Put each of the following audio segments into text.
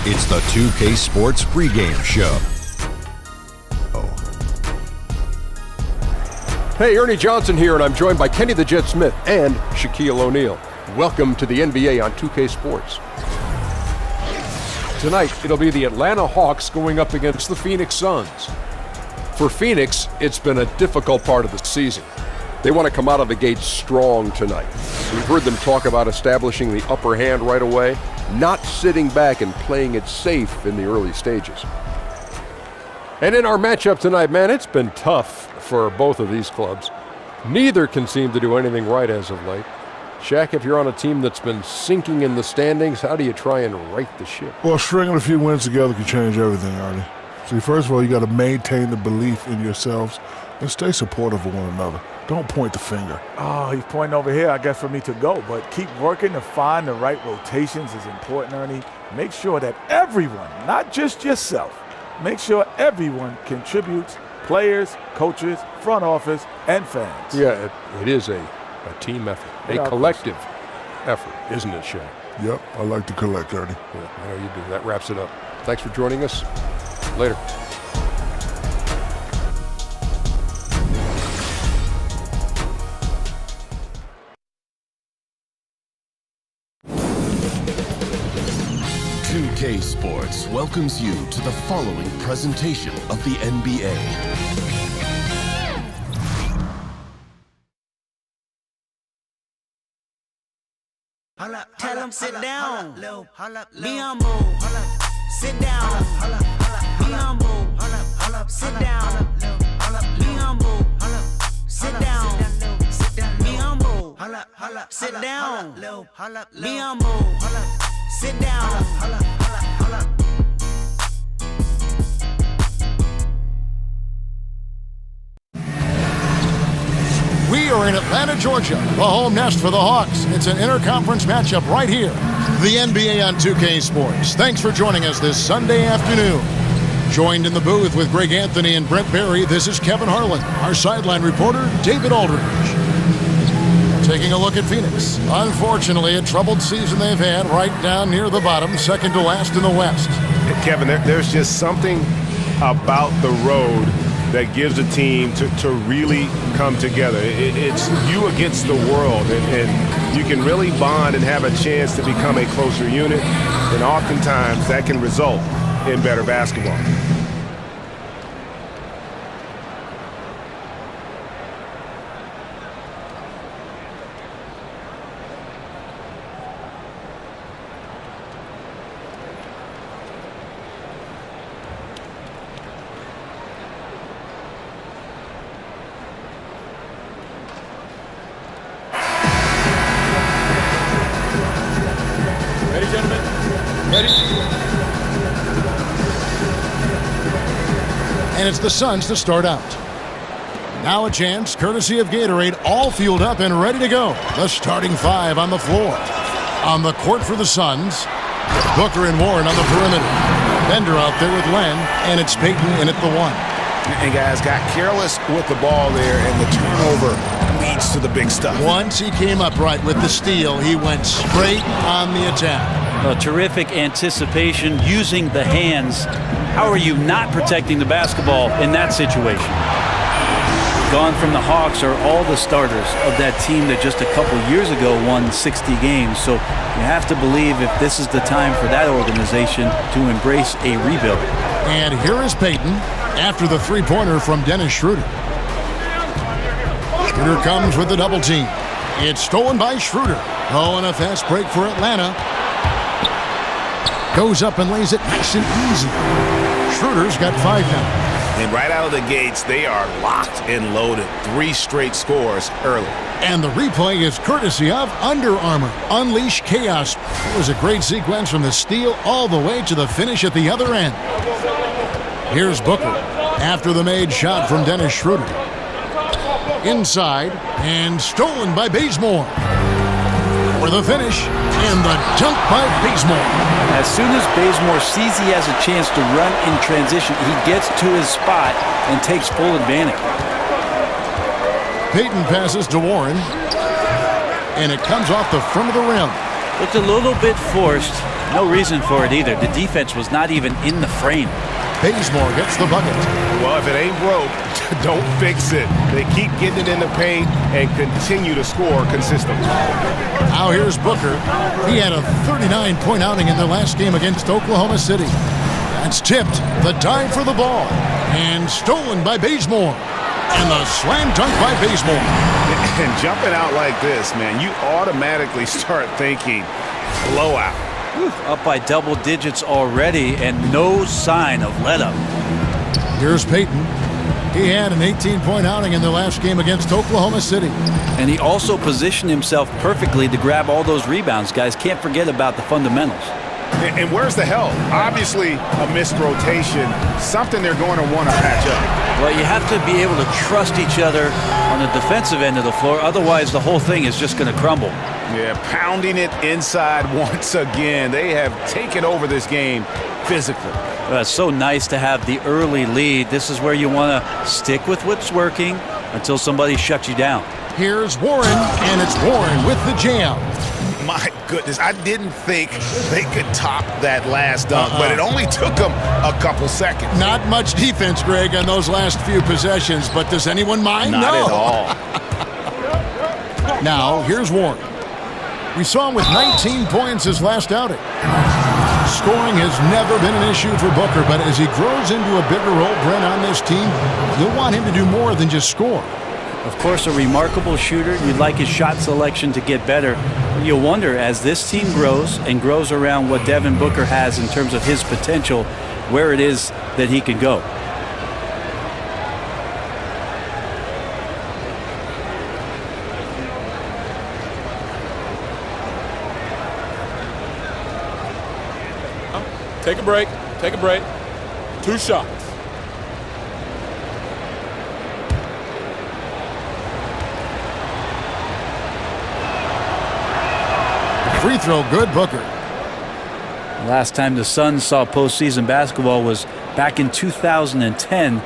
It's the 2K Sports Pregame Show. Hey, Ernie Johnson here, and I'm joined by Kenny the Jet Smith and Shaquille O'Neal. Welcome to the NBA on 2K Sports. Tonight, it'll be the Atlanta Hawks going up against the Phoenix Suns. For Phoenix, it's been a difficult part of the season. They want to come out of the gate strong tonight. We've heard them talk about establishing the upper hand right away, not sitting back and playing it safe in the early stages. And in our matchup tonight, man, it's been tough for both of these clubs. Neither can seem to do anything right as of late. Shaq, if you're on a team that's been sinking in the standings, how do you try and right the ship? Well, stringing a few wins together can change everything, Artie. See, first of all, you got to maintain the belief in yourselves and stay supportive of one another. Don't point the finger. Oh, he's pointing over here, I guess, for me to go. But keep working to find the right rotations is important, Ernie. Make sure that everyone, not just yourself, make sure everyone contributes, players, coaches, front office, and fans. Yeah, it is a team effort, a collective effort, isn't it, Shaq? Yep, I like to collect, Ernie. Yeah, I know you do. That wraps it up. Thanks for joining us. Later. K Sports welcomes you to the following presentation of the NBA. Tell them sit down. Be humble. Sit down. Be humble. Sit down. Be humble. Sit down. Be humble. Sit down. Be humble. Sit down. We are in Atlanta, Georgia, the home nest for the Hawks. It's an interconference matchup right here. The NBA on 2K Sports. Thanks for joining us this Sunday afternoon. Joined in the booth with Greg Anthony and Brent Barry, this is Kevin Harlan. Our sideline reporter, David Aldridge. Taking a look at Phoenix. Unfortunately, a troubled season they've had right down near the bottom, second to last in the West. Kevin, there's just something about the road that gives a team to really come together. It's you against the world, and you can really bond and have a chance to become a closer unit, and oftentimes that can result in better basketball. And it's the Suns to start out. Now a chance, courtesy of Gatorade, all fueled up and ready to go. The starting five on the floor. On the court for the Suns, Booker and Warren on the perimeter. Bender out there with Len, and it's Payton in at the one. And guys got careless with the ball there, and the turnover leads to the big stuff. Once he came up right with the steal, he went straight on the attack. A terrific anticipation using the hands. How are you not protecting the basketball in that situation? Gone from the Hawks are all the starters of that team that just a couple years ago won 60 games. So you have to believe if this is the time for that organization to embrace a rebuild. And here is Payton after the three-pointer from Dennis Schroeder. Schroeder comes with the double team. It's stolen by Schroeder. Oh, and a fast break for Atlanta. Goes up and lays it nice and easy. Schroeder's got 5 now. And right out of the gates, they are locked and loaded. 3 straight scores early. And the replay is courtesy of Under Armour. Unleash chaos. It was a great sequence from the steal all the way to the finish at the other end. Here's Booker after the made shot from Dennis Schroeder. Inside and stolen by Bazemore. For the finish, and the dunk by Bazemore. As soon as Bazemore sees he has a chance to run in transition, he gets to his spot and takes full advantage. Payton passes to Warren, and it comes off the front of the rim. It's a little bit forced, No reason for it either. The defense was not even in the frame. Bazemore gets the bucket. Well, if it ain't broke, don't fix it. They keep getting it in the paint and continue to score consistently. Now here's Booker. He had a 39-point outing in their last game against Oklahoma City. That's tipped. The dive for the ball. And stolen by Bazemore. And the slam dunk by Bazemore. And jumping out like this, man, you automatically start thinking blowout. Up by double digits already and no sign of let up. Here's Peyton. He had an 18-point outing in the last game against Oklahoma City. And he also positioned himself perfectly to grab all those rebounds. Guys, can't forget about the fundamentals. And where's the help? Obviously a missed rotation, something they're going to want to patch up. Well, you have to be able to trust each other on the defensive end of the floor. Otherwise, the whole thing is just going to crumble. Yeah, pounding it inside once again. They have taken over this game physically. Well, it's so nice to have the early lead. This is where you want to stick with what's working until somebody shuts you down. Here's Warren, and it's Warren with the jam. My goodness, I didn't think they could top that last dunk, but it only took them a couple seconds. Not much defense, Greg, on those last few possessions, but does anyone mind? Not no. at all. Now, here's Warren. We saw him with 19 points his last outing. Scoring has never been an issue for Booker, but as he grows into a bigger role, Brent, on this team, you'll want him to do more than just score. Of course, a remarkable shooter. You'd like his shot selection to get better. You'll wonder, as this team grows and grows around what Devin Booker has in terms of his potential, where it is that he can go. Take a break. Take a break. 2 shots. Free throw, good, Booker. Last time the Suns saw postseason basketball was back in 2010.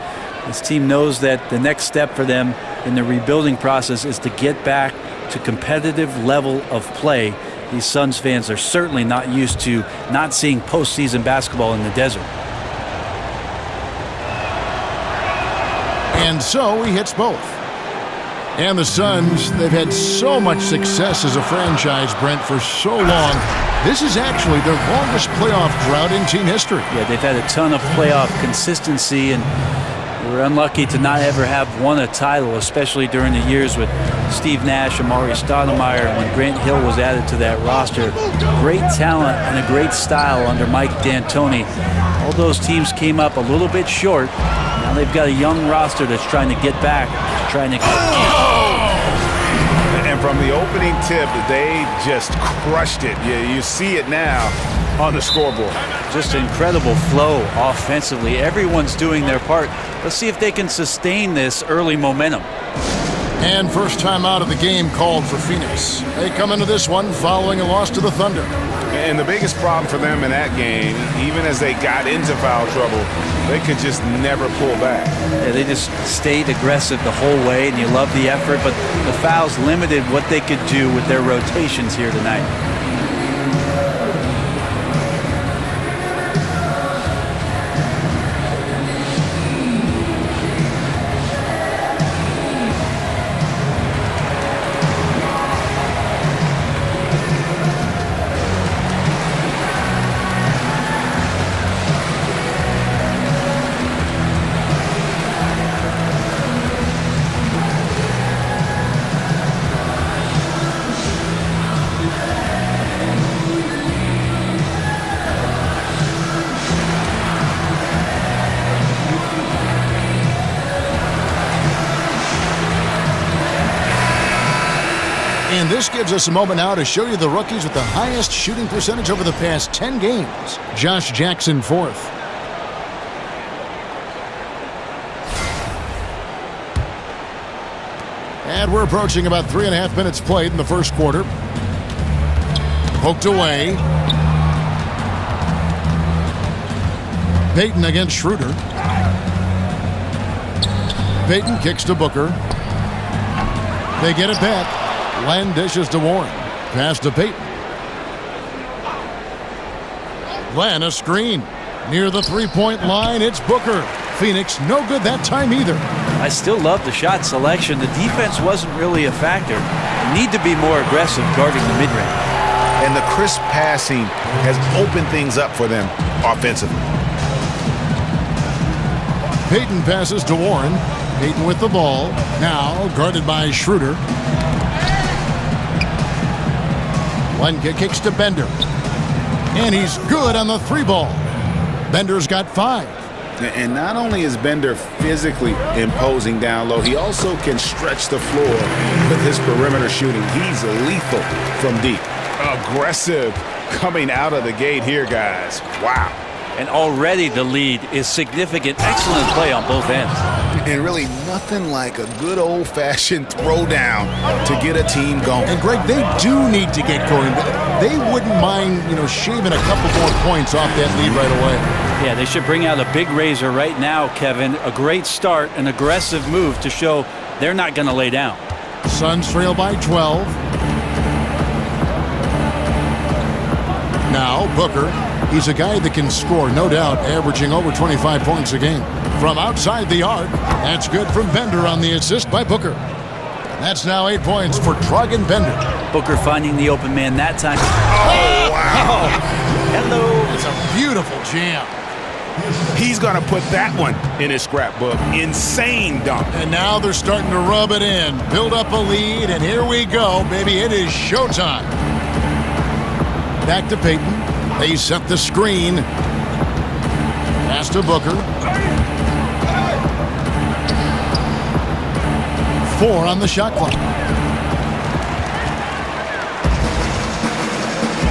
This team knows that the next step for them in the rebuilding process is to get back to competitive level of play. These Suns fans are certainly not used to not seeing postseason basketball in the desert. And so he hits both. And the Suns, they've had so much success as a franchise, Brent, for so long. This is actually their longest playoff drought in team history. Yeah, they've had a ton of playoff consistency, and we're unlucky to not ever have won a title, especially during the years with Steve Nash, Amari Stoudemire, and when Grant Hill was added to that roster. Great talent and a great style under Mike D'Antoni. All those teams came up a little bit short. Now they've got a young roster that's trying to get back, trying to And from the opening tip, they just crushed it. You see it now on the scoreboard. Just incredible flow offensively. Everyone's doing their part. Let's see if they can sustain this early momentum. And first time out of the game called for Phoenix. They come into this one following a loss to the Thunder. And the biggest problem for them in that game, even as they got into foul trouble, they could just never pull back. Yeah, they just stayed aggressive the whole way, and you love the effort, but the fouls limited what they could do with their rotations here tonight. And this gives us a moment now to show you the rookies with the highest shooting percentage over the past 10 games. Josh Jackson, fourth. And we're approaching about 3.5 minutes played in the first quarter. Poked away. Peyton against Schroeder. Peyton kicks to Booker. They get it back. Len dishes to Warren. Pass to Peyton. Atlanta screen. Near the three-point line, it's Booker. Phoenix no good that time either. I still love the shot selection. The defense wasn't really a factor. Need to be more aggressive guarding the mid-range. And the crisp passing has opened things up for them offensively. Payton passes to Warren. Payton with the ball. Now guarded by Schroeder. Lenka kicks to Bender. And he's good on the three ball. Bender's got 5. And not only is Bender physically imposing down low, he also can stretch the floor with his perimeter shooting. He's lethal from deep. Aggressive coming out of the gate here, guys. Wow. And already the lead is significant. Excellent play on both ends. And really nothing like a good old-fashioned throwdown to get a team going. And Greg, they do need to get going. They wouldn't mind, shaving a couple more points off that lead right away. Yeah, they should bring out a big razor right now, Kevin. A great start, an aggressive move to show they're not going to lay down. Suns trail by 12. Now Booker. He's a guy that can score, no doubt, averaging over 25 points a game. From outside the arc, that's good from Bender on the assist by Booker. That's now 8 points for Dragan Bender. Booker finding the open man that time. Oh, wow. Hello. It's a beautiful jam. He's going to put that one in his scrapbook. Insane dunk. And now they're starting to rub it in, build up a lead, and here we go, baby. It is showtime. Back to Payton. They set the screen. Pass to Booker. 4 on the shot clock.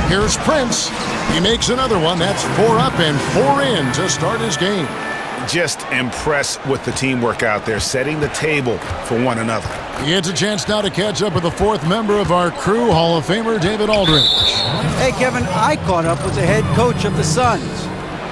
Here's Prince. He makes another one. That's 4 up and 4 in to start his game. Just impressed with the teamwork out there, setting the table for one another. He gets a chance now to catch up with the 4th member of our crew, Hall of Famer David Aldridge. Hey, Kevin, I caught up with the head coach of the Suns.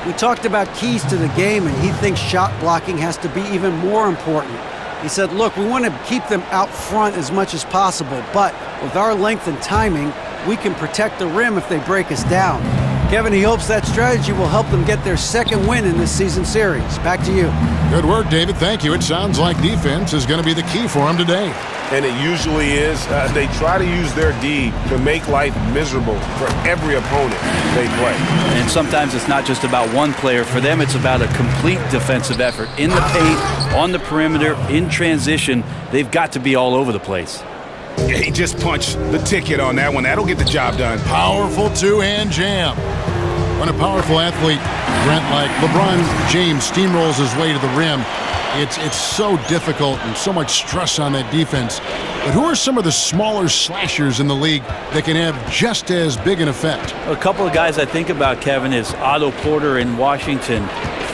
We talked about keys to the game, and he thinks shot blocking has to be even more important. He said, look, we want to keep them out front as much as possible, but with our length and timing, we can protect the rim if they break us down. Kevin, he hopes that strategy will help them get their 2nd win in this season series. Back to you. Good work, David. Thank you. It sounds like defense is going to be the key for them today. And it usually is. They try to use their D to make life miserable for every opponent they play. And sometimes it's not just about one player. For them, it's about a complete defensive effort. In the paint, on the perimeter, in transition, they've got to be all over the place. He just punched the ticket on that one. That'll get the job done. Powerful two-hand jam. When a powerful athlete, Brent, like LeBron James, steamrolls his way to the rim, it's so difficult and so much stress on that defense. But who are some of the smaller slashers in the league that can have just as big an effect? A couple of guys I think about, Kevin, is Otto Porter in Washington,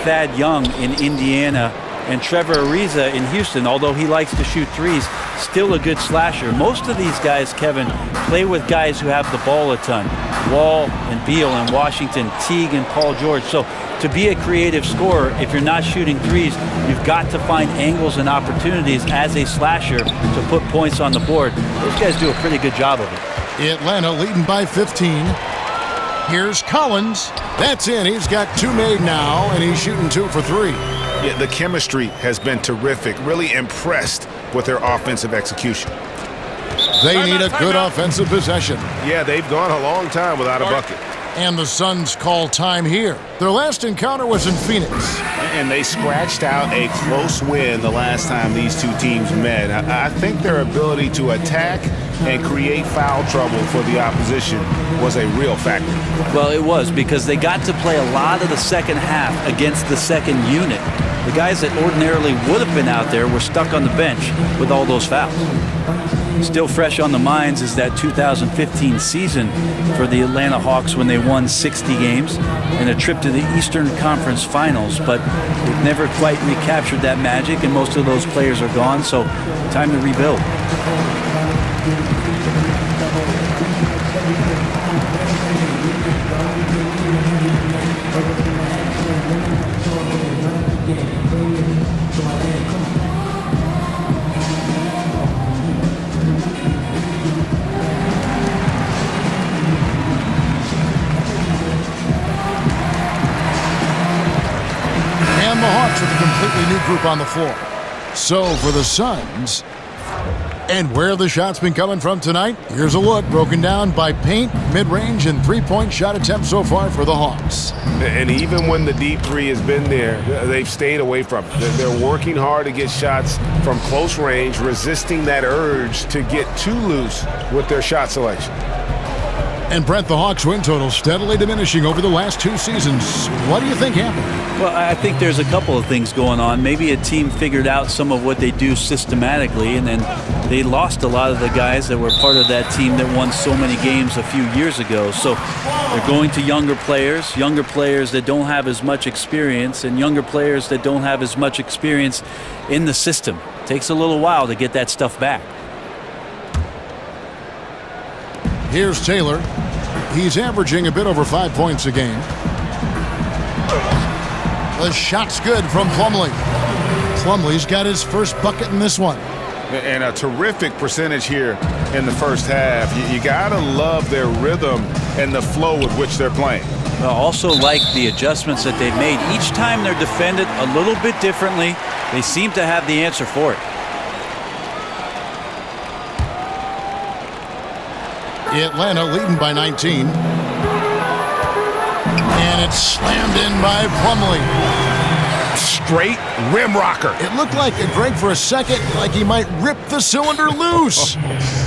Thad Young in Indiana, and Trevor Ariza in Houston. Although he likes to shoot threes, still a good slasher. Most of these guys, Kevin, play with guys who have the ball a ton. Wall and Beal in Washington, Teague and Paul George. So to be a creative scorer, if you're not shooting threes, you've got to find angles and opportunities as a slasher to put points on the board. Those guys do a pretty good job of it. Atlanta leading by 15. Here's Collins. That's in. He's got 2 made now, and he's shooting 2 for 3. Yeah, the chemistry has been terrific. Really impressed with their offensive execution. They need a good offensive possession. Yeah, they've gone a long time without a bucket. And the Suns call time here. Their last encounter was in Phoenix. And they scratched out a close win the last time these two teams met. I think their ability to attack and create foul trouble for the opposition was a real factor. Well, it was, because they got to play a lot of the second half against the second unit. The guys that ordinarily would have been out there were stuck on the bench with all those fouls. Still fresh on the minds is that 2015 season for the Atlanta Hawks when they won 60 games and a trip to the Eastern Conference Finals, but they've never quite recaptured that magic, and most of those players are gone, so time to rebuild. with a completely new group on the floor. So for the Suns, and where the shots been coming from tonight, here's a look broken down by paint, mid-range, and three-point shot attempts so far for the Hawks. And even when the deep three has been there, they've stayed away from it. They're working hard to get shots from close range, resisting that urge to get too loose with their shot selection. And Brent, the Hawks' win total steadily diminishing over the last 2 seasons. What do you think happened? Well, I think there's a couple of things going on. Maybe a team figured out some of what they do systematically, and then they lost a lot of the guys that were part of that team that won so many games a few years ago. So they're going to younger players that don't have as much experience, and younger players that don't have as much experience in the system. It takes a little while to get that stuff back. Here's Taylor. He's averaging a bit over 5 points a game. The shot's good from Plumlee. Plumlee's got his first bucket in this one. And a terrific percentage here in the first half. You got to love their rhythm and the flow with which they're playing. I also like the adjustments that they've made. Each time they're defended a little bit differently. They seem to have the answer for it. Atlanta leading by 19. And it's slammed in by Plumlee. Straight rim rocker. It looked like Greg for a second, like he might rip the cylinder loose.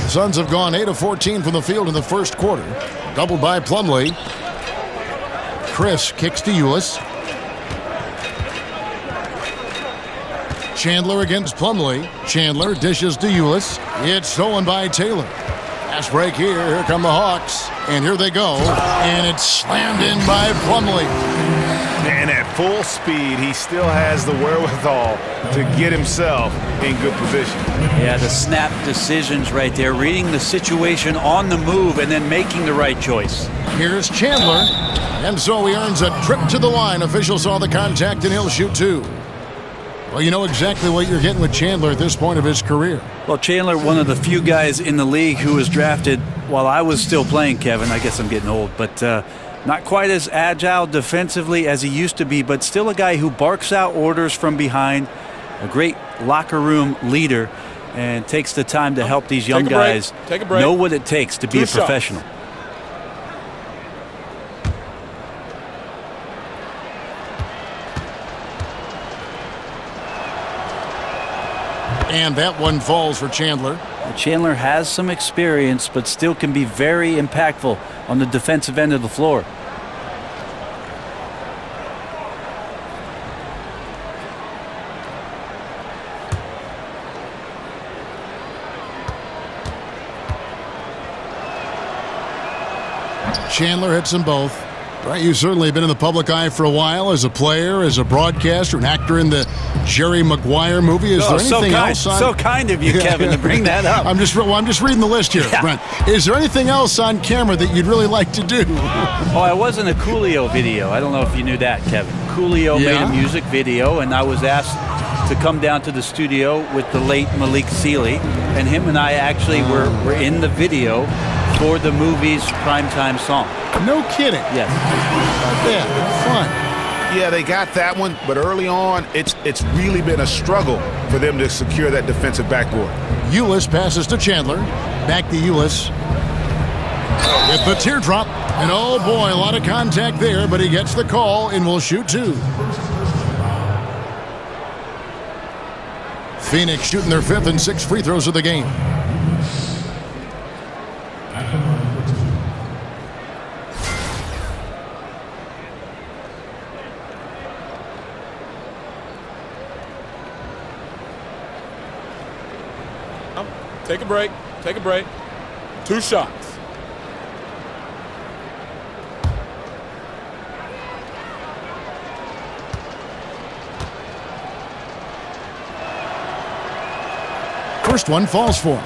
Suns have gone 8 of 14 from the field in the first quarter. Doubled by Plumlee. Chris kicks to Ulis. Chandler against Plumlee. Chandler dishes to Ulis. It's stolen by Taylor. Fast break here. Here come the Hawks. And here they go. And it's slammed in by Plumlee. And at full speed, he still has the wherewithal to get himself in good position. Yeah, the snap decisions right there. Reading the situation on the move and then making the right choice. Here's Chandler. And so he earns a trip to the line. Official saw the contact and he'll shoot 2. Well, you know exactly what you're getting with Chandler at this point of his career. Well, Chandler, one of the few guys in the league who was drafted while I was still playing, Kevin. I guess I'm getting old, but not quite as agile defensively as he used to be, but still a guy who barks out orders from behind, a great locker room leader, and takes the time to help these young guys know what it takes to be a professional. And that one falls for Chandler. Chandler has some experience, but still can be very impactful on the defensive end of the floor. Chandler hits them both. Right, you've certainly been in the public eye for a while as a player, as a broadcaster, an actor in the Jerry Maguire movie. Is there anything else on... So kind of you, Kevin, to bring that up. I'm just reading the list here, Brent. Is there anything else on camera that you'd really like to do? Oh, I was in a Coolio video. I don't know if you knew that, Kevin. Coolio made a music video, and I was asked to come down to the studio with the late Malik Sealy, and him and I actually were in the video for the movie's primetime song. No kidding. Yes. Yeah, fun. Yeah, they got that one, but early on, it's really been a struggle for them to secure that defensive backboard. Ulis passes to Chandler. Back to Ulis. With the teardrop. And oh boy, a lot of contact there, but he gets the call and will shoot 2. Phoenix shooting their 5th and 6th free throws of the game. Take a break. Take a break. 2 shots. First one falls for him.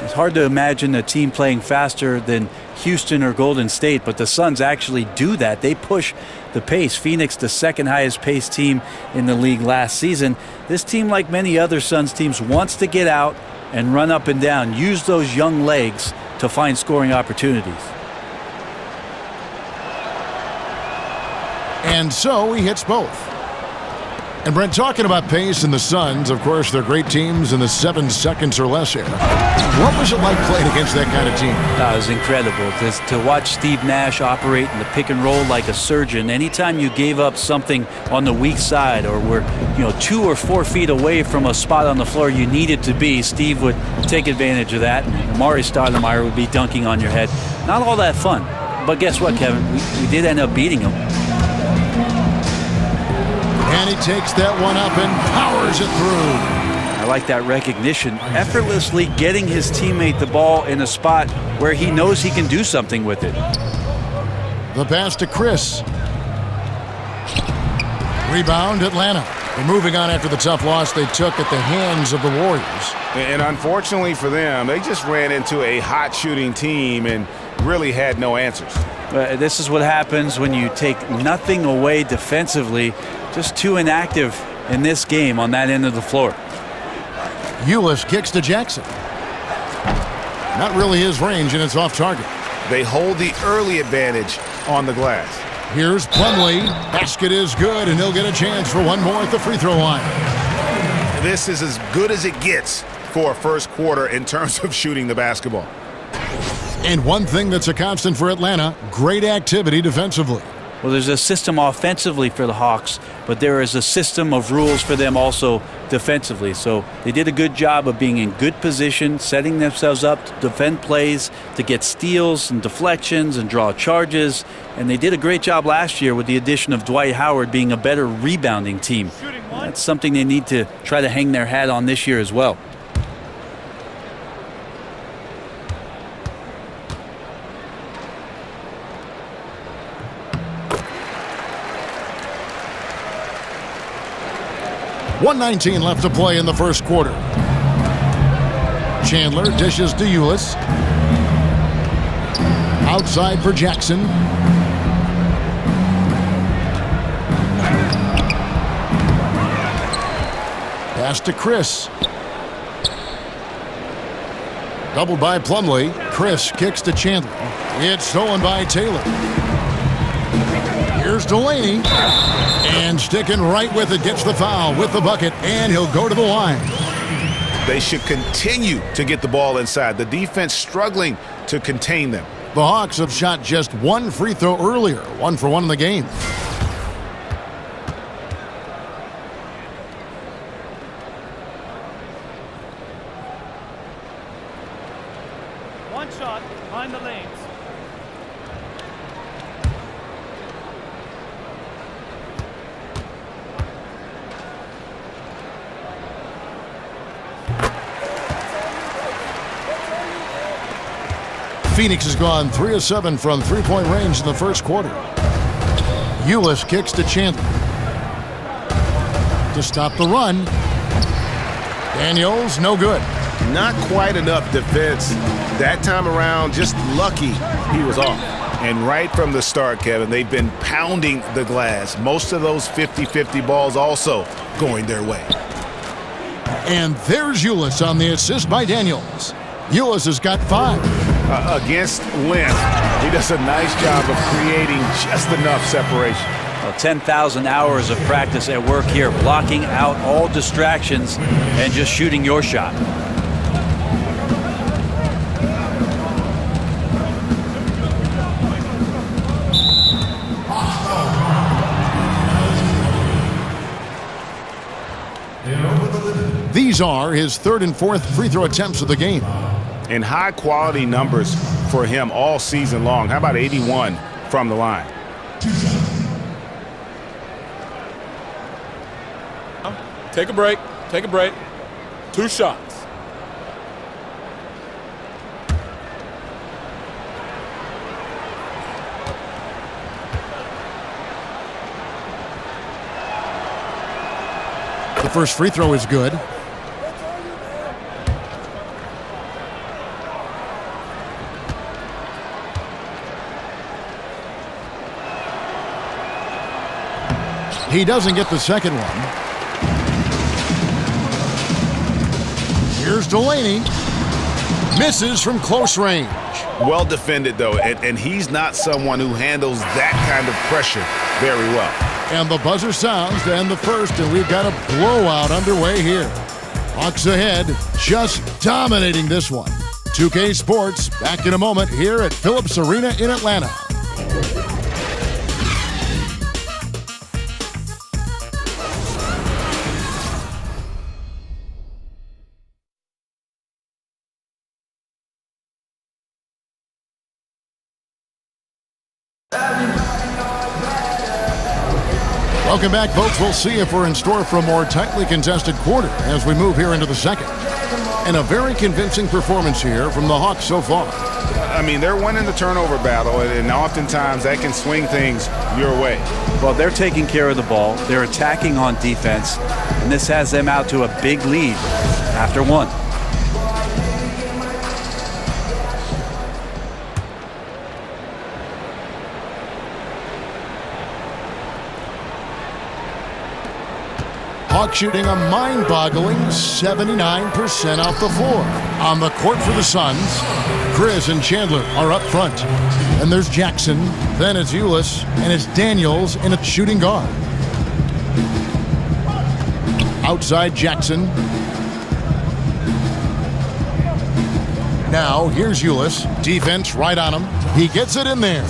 It's hard to imagine a team playing faster than Houston or Golden State, but the Suns actually do that. They push the pace. Phoenix, the second highest paced team in the league last season. This team, like many other Suns teams, wants to get out and run up and down, use those young legs to find scoring opportunities. And so he hits both. And Brent, talking about pace and the Suns, of course, they're great teams in the 7 seconds or less era. What was it like playing against that kind of team? It was incredible to watch Steve Nash operate in the pick and roll like a surgeon. Anytime you gave up something on the weak side or were 2 or 4 feet away from a spot on the floor you needed to be, Steve would take advantage of that. And Amari Stoudemire would be dunking on your head. Not all that fun. But guess what, Kevin? We did end up beating him. And he takes that one up and powers it through. I like that recognition. Effortlessly getting his teammate the ball in a spot where he knows he can do something with it. The pass to Chris. Rebound, Atlanta. They're moving on after the tough loss they took at the hands of the Warriors. And unfortunately for them, they just ran into a hot shooting team and really had no answers. This is what happens when you take nothing away defensively. Just too inactive in this game on that end of the floor. Ulis kicks to Jackson. Not really his range, and it's off target. They hold the early advantage on the glass. Here's Plumlee. Basket is good, and he'll get a chance for one more at the free throw line. This is as good as it gets for a first quarter in terms of shooting the basketball. And one thing that's a constant for Atlanta, great activity defensively. Well, there's a system offensively for the Hawks, but there is a system of rules for them also defensively. So they did a good job of being in good position, setting themselves up to defend plays, to get steals and deflections and draw charges. And they did a great job last year with the addition of Dwight Howard being a better rebounding team. That's something they need to try to hang their hat on this year as well. .119 left to play in the first quarter. Chandler dishes to Ulis. Outside for Jackson. Pass to Chris. Doubled by Plumlee. Chris kicks to Chandler. It's stolen by Taylor. Here's Delaney. And sticking right with it, gets the foul with the bucket, and he'll go to the line. They should continue to get the ball inside. The defense struggling to contain them. The Hawks have shot just one free throw earlier, 1 for 1 in the game. One shot behind the lanes. Phoenix has gone 3 of 7 from three-point range in the first quarter. Ulis kicks to Chandler. To stop the run. Daniels, no good. Not quite enough defense that time around. Just lucky he was off. And right from the start, Kevin, they've been pounding the glass. Most of those 50-50 balls also going their way. And there's Ulis on the assist by Daniels. Ulis has got 5. Against length, he does a nice job of creating just enough separation. Well, 10,000 hours of practice at work here, blocking out all distractions and just shooting your shot. These are his 3rd and 4th free throw attempts of the game. And high-quality numbers for him all season long. How about 81 from the line? Take a break. Take a break. 2 shots. The first free throw is good. He doesn't get the second one. Here's Delaney. Misses from close range. Well defended, though, and he's not someone who handles that kind of pressure very well. And the buzzer sounds to end the first, and we've got a blowout underway here. Hawks ahead, just dominating this one. 2K Sports back in a moment here at Phillips Arena in Atlanta. Welcome back, folks. We'll see if we're in store for a more tightly contested quarter as we move here into the second. And a very convincing performance here from the Hawks so far. I mean, they're winning the turnover battle, and oftentimes that can swing things your way. Well, they're taking care of the ball. They're attacking on defense, and this has them out to a big lead after one. Hawks shooting a mind-boggling 79% off the floor. On the court for the Suns, Chris and Chandler are up front. And there's Jackson, then it's Ulis, and it's Daniels in a shooting guard. Outside Jackson. Now here's Ulis, defense right on him. He gets it in there.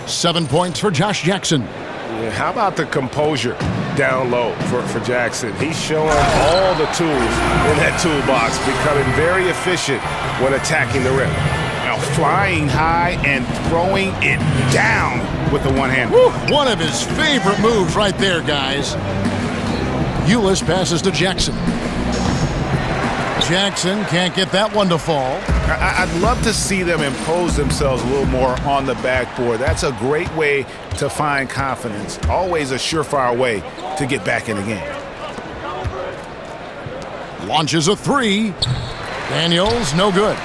7 points for Josh Jackson. Yeah, how about the composure down low for Jackson? He's showing all the tools in that toolbox, becoming very efficient when attacking the rim. Now flying high and throwing it down with the one hand. One of his favorite moves right there, guys. Ulis passes to Jackson. Jackson can't get that one to fall. I'd love to see them impose themselves a little more on the backboard. That's a great way to find confidence. Always a surefire way to get back in the game. Launches a three. Daniels, no good.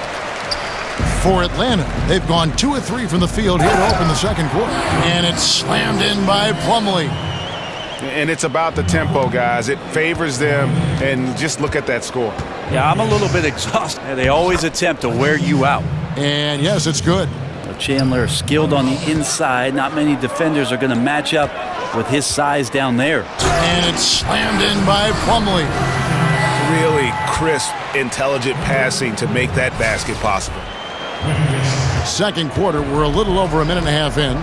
For Atlanta, they've gone 2 of 3 from the field here to open the second quarter. And it's slammed in by Plumlee. And it's about the tempo, guys. It favors them, and just look at that score. Yeah, I'm a little bit exhausted. They always attempt to wear you out. And yes, it's good. Chandler skilled on the inside. Not many defenders are going to match up with his size down there. And it's slammed in by Plumlee. Really crisp, intelligent passing to make that basket possible. Second quarter, we're a little over a minute and a half in.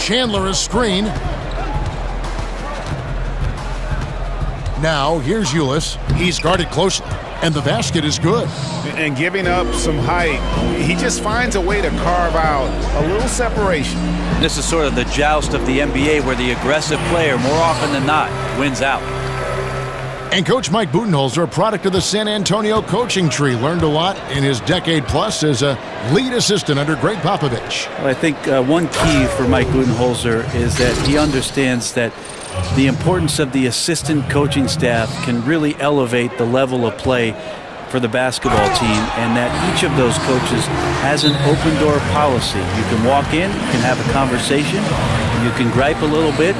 Chandler is screen. Now, here's Ulis. He's guarded closely, and the basket is good. And giving up some height, he just finds a way to carve out a little separation. This is sort of the joust of the NBA where the aggressive player, more often than not, wins out. And Coach Mike Budenholzer, a product of the San Antonio coaching tree, learned a lot in his decade-plus as a lead assistant under Greg Popovich. Well, I think one key for Mike Budenholzer is that he understands that the importance of the assistant coaching staff can really elevate the level of play for the basketball team, and that each of those coaches has an open-door policy. You can walk in, you can have a conversation, you can gripe a little bit,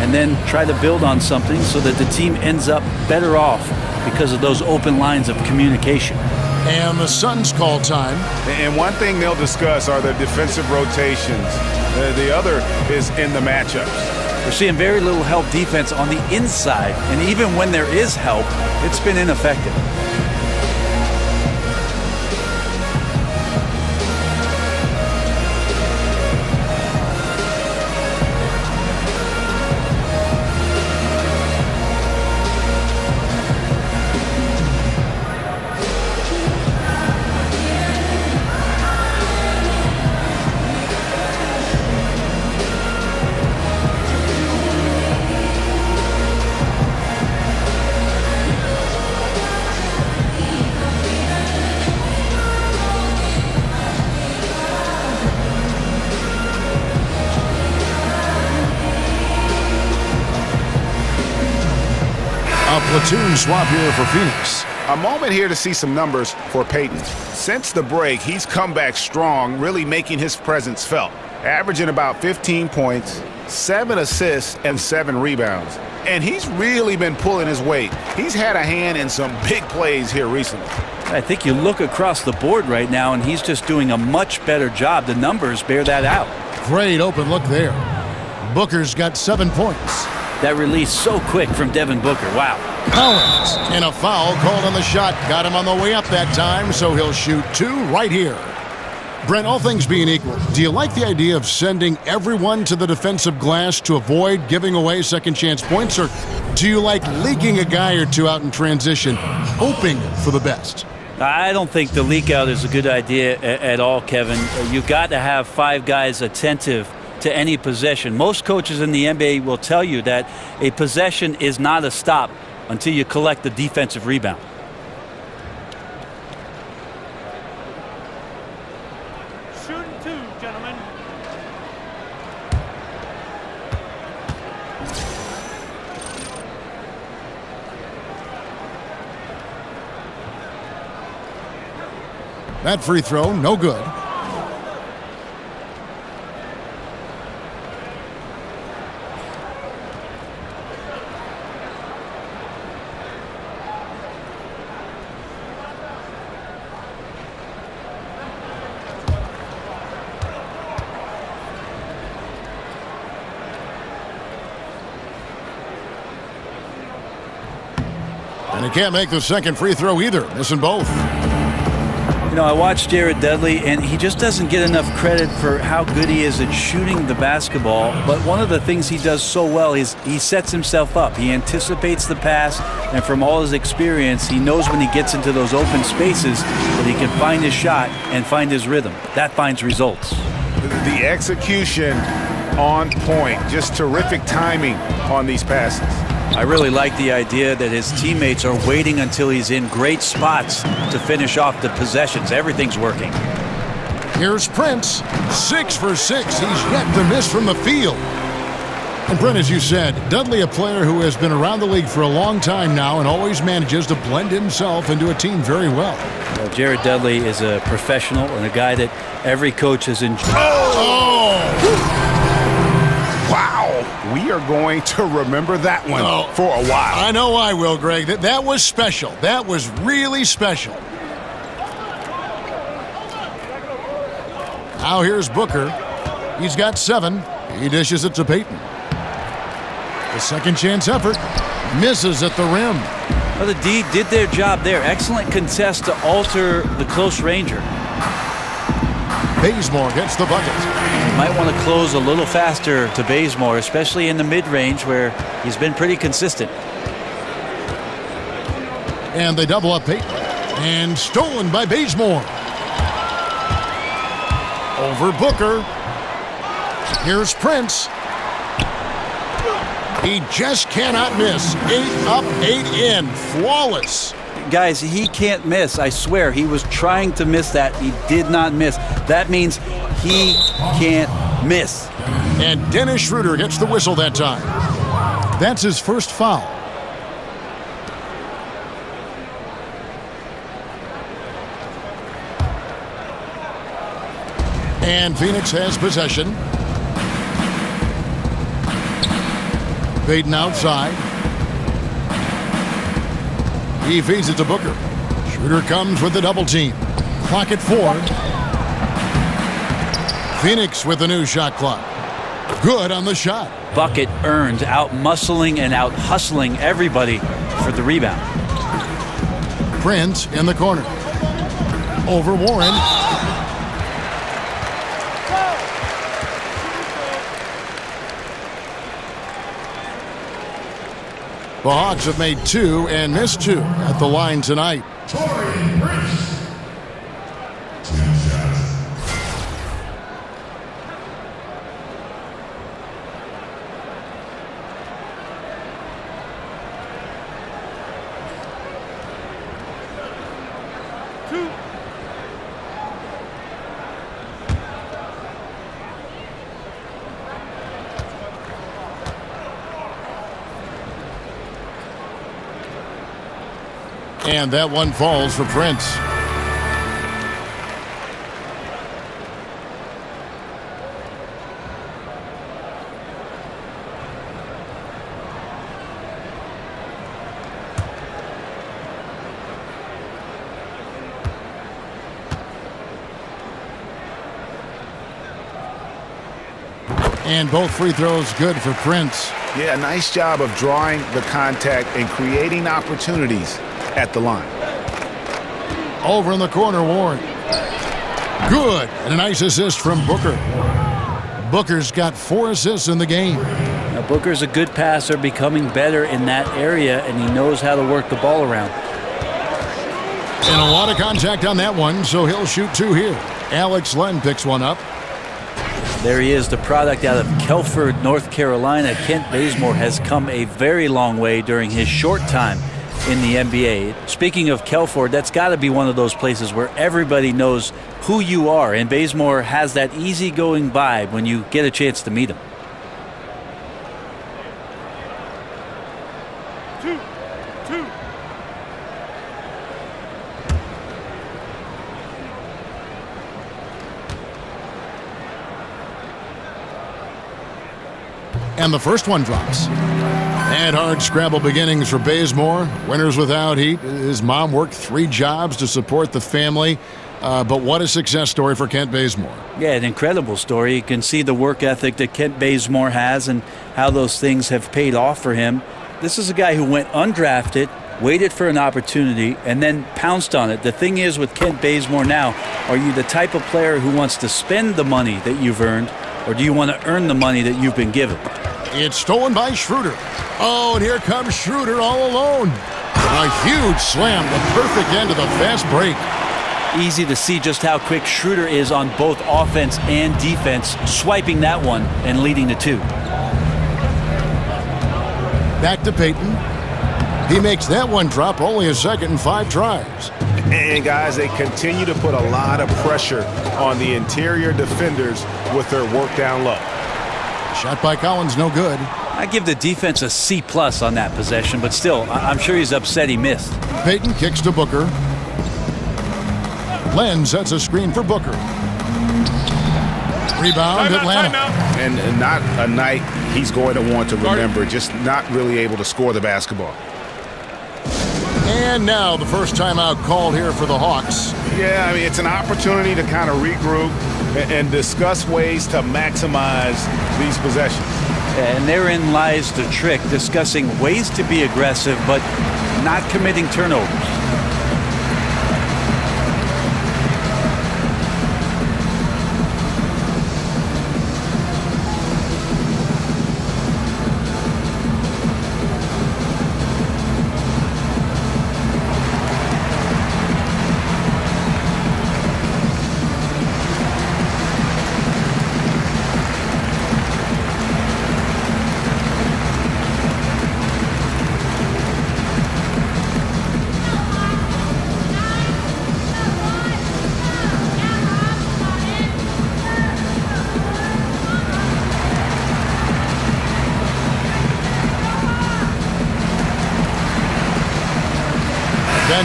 and then try to build on something so that the team ends up better off because of those open lines of communication. And the Suns call time. And one thing they'll discuss are the defensive rotations. The other is in the matchups. We're seeing very little help defense on the inside, and even when there is help, it's been ineffective. Platoon swap here for Phoenix. A moment here to see some numbers for Peyton. Since the break, he's come back strong, really making his presence felt. Averaging about 15 points, 7 assists, and 7 rebounds. And he's really been pulling his weight. He's had a hand in some big plays here recently. I think you look across the board right now, and he's just doing a much better job. The numbers bear that out. Great open look there. Booker's got 7 points. That release so quick from Devin Booker. Wow. Collins, and a foul called on the shot. Got him on the way up that time, so he'll shoot 2 right here. Brent, all things being equal, do you like the idea of sending everyone to the defensive glass to avoid giving away second chance points, or do you like leaking a guy or two out in transition, hoping for the best? I don't think the leak out is a good idea at all, Kevin. You've got to have 5 guys attentive to any possession. Most coaches in the NBA will tell you that a possession is not a stop until you collect the defensive rebound. Shooting 2, gentlemen. That free throw, no good. And he can't make the second free throw either, missing both. You know, I watched Jared Dudley, and he just doesn't get enough credit for how good he is at shooting the basketball. But one of the things he does so well is he sets himself up. He anticipates the pass, and from all his experience, he knows when he gets into those open spaces that he can find his shot and find his rhythm. That finds results. The execution on point. Just terrific timing on these passes. I really like the idea that his teammates are waiting until he's in great spots to finish off the possessions. Everything's working. Here's Prince, 6 for 6. He's yet to miss from the field. And Brent, as you said, Dudley, a player who has been around the league for a long time now and always manages to blend himself into a team very well. Jared Dudley is a professional and a guy that every coach has enjoyed. Wow. We are going to remember that one for a while. I know I will, Greg. That was special. That was really special. Now here's Booker. He's got 7. He dishes it to Payton. The second chance effort misses at the rim. Well, the D did their job there. Excellent contest to alter the close ranger. Bazemore gets the bucket. You might want to close a little faster to Bazemore, especially in the mid-range where he's been pretty consistent. And they double up Payton. And stolen by Bazemore. Over Booker. Here's Prince. He just cannot miss. 8 up, 8 in. Flawless. Guys, he can't miss. I swear, he was trying to miss that. He did not miss. That means he can't miss. And Dennis Schroeder gets the whistle that time. That's his first foul. And Phoenix has possession. Payton outside. He feeds it to Booker. Schroeder comes with the double team. Clock at 4. Phoenix with the new shot clock. Good on the shot. Bucket earned, out-muscling and out-hustling everybody for the rebound. Prince in the corner. Over Warren. The Hawks have made 2 and missed 2 at the line tonight. And that one falls for Prince. And both free throws good for Prince. Yeah, nice job of drawing the contact and creating opportunities at the line. Over in the corner, Warren. Good. And a nice assist from Booker. Booker's got 4 assists in the game. Now, Booker's a good passer, becoming better in that area, and he knows how to work the ball around. And a lot of contact on that one, so he'll shoot 2 here. Alex Len picks one up. There he is, the product out of Kelford, North Carolina. Kent Bazemore has come a very long way during his short time in the NBA. Speaking of Kelford, that's got to be one of those places where everybody knows who you are, and Bazemore has that easygoing vibe when you get a chance to meet him. And the first one drops. And hard scrabble beginnings for Bazemore. Winners without heat. His mom worked 3 jobs to support the family. But what a success story for Kent Bazemore. Yeah, an incredible story. You can see the work ethic that Kent Bazemore has and how those things have paid off for him. This is a guy who went undrafted, waited for an opportunity, and then pounced on it. The thing is with Kent Bazemore now, are you the type of player who wants to spend the money that you've earned, or do you want to earn the money that you've been given? It's stolen by Schroeder. Oh, and here comes Schroeder all alone. A huge slam, the perfect end to the fast break. Easy to see just how quick Schroeder is on both offense and defense, swiping that one and leading to 2. Back to Payton. He makes that one drop, only a second and 5 tries. And guys, they continue to put a lot of pressure on the interior defenders with their work down low. Shot by Collins, no good. I give the defense a C+ on that possession, but still, I'm sure he's upset he missed. Payton kicks to Booker. Len sets a screen for Booker. Rebound, Atlanta. And not a night he's going to want to remember, just not really able to score the basketball. And now the first timeout called here for the Hawks. Yeah, I mean, it's an opportunity to kind of regroup and discuss ways to maximize these possessions. And therein lies the trick, discussing ways to be aggressive but not committing turnovers.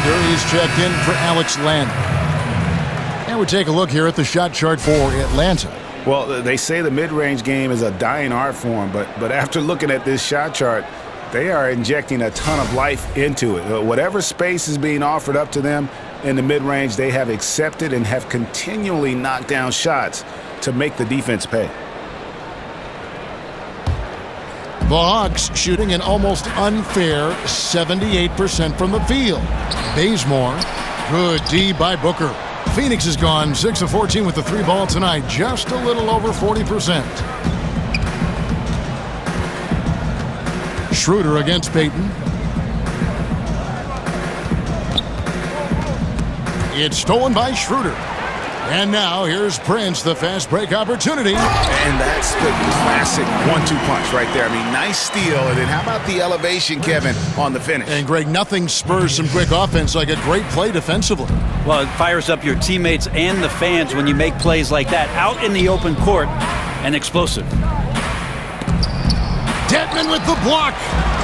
He's checked in for Alex Len. And we take a look here at the shot chart for Atlanta. Well, they say the mid-range game is a dying art form, but after looking at this shot chart, they are injecting a ton of life into it. Whatever space is being offered up to them in the mid-range, they have accepted and have continually knocked down shots to make the defense pay. The Hawks shooting an almost unfair 78% from the field. Bazemore, good D by Booker. Phoenix is gone 6 of 14 with the 3 ball tonight, just a little over 40%. Schroeder against Payton. It's stolen by Schroeder. And now here's Prince, the fast break opportunity. And that's the classic 1-2 punch right there. I mean, nice steal. And then how about the elevation, Kevin, on the finish? And Greg, nothing spurs some quick offense like a great play defensively. Well, it fires up your teammates and the fans when you make plays like that out in the open court and explosive. Detman with the block.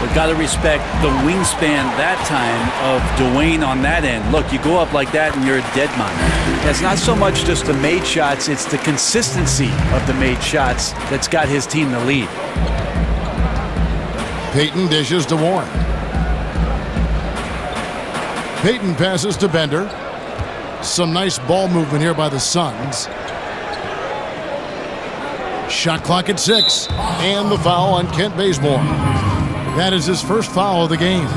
We've got to respect the wingspan that time of Dwayne on that end. Look, you go up like that and you're a dead man. It's not so much just the made shots, it's the consistency of the made shots that's got his team the lead. Payton dishes to Warren. Payton passes to Bender. Some nice ball movement here by the Suns. Shot clock at 6. And the foul on Kent Bazemore. That is his first foul of the game.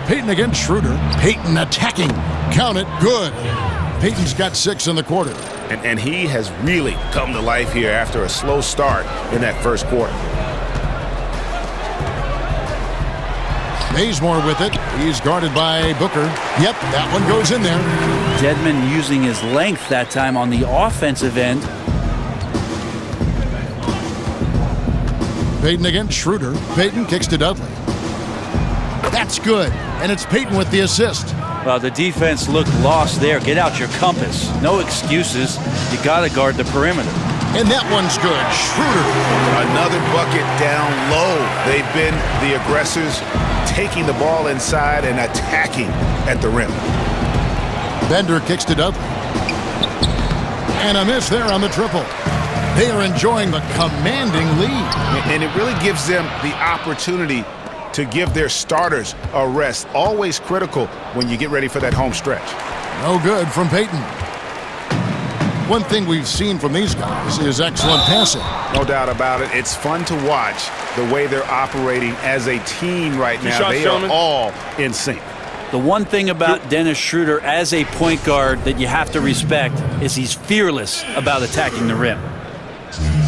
Payton against Schroeder. Payton attacking. Count it. Good. Payton's got 6 in the quarter. And he has really come to life here after a slow start in that first quarter. Bazemore with it. He's guarded by Booker. Yep, that one goes in there. Dedmon using his length that time on the offensive end. Payton against Schroeder. Payton kicks to Dudley. That's good. And it's Payton with the assist. Well, the defense looked lost there. Get out your compass. No excuses. You got to guard the perimeter. And that one's good. Schroeder. Another bucket down low. They've been the aggressors, taking the ball inside and attacking at the rim. Bender kicks to Dudley. And a miss there on the triple. They are enjoying the commanding lead. And it really gives them the opportunity to give their starters a rest. Always critical when you get ready for that home stretch. No good from Payton. One thing we've seen from these guys is excellent passing. No doubt about it. It's fun to watch the way they're operating as a team right now. They are all in sync. The one thing about Dennis Schroeder as a point guard that you have to respect is he's fearless about attacking the rim.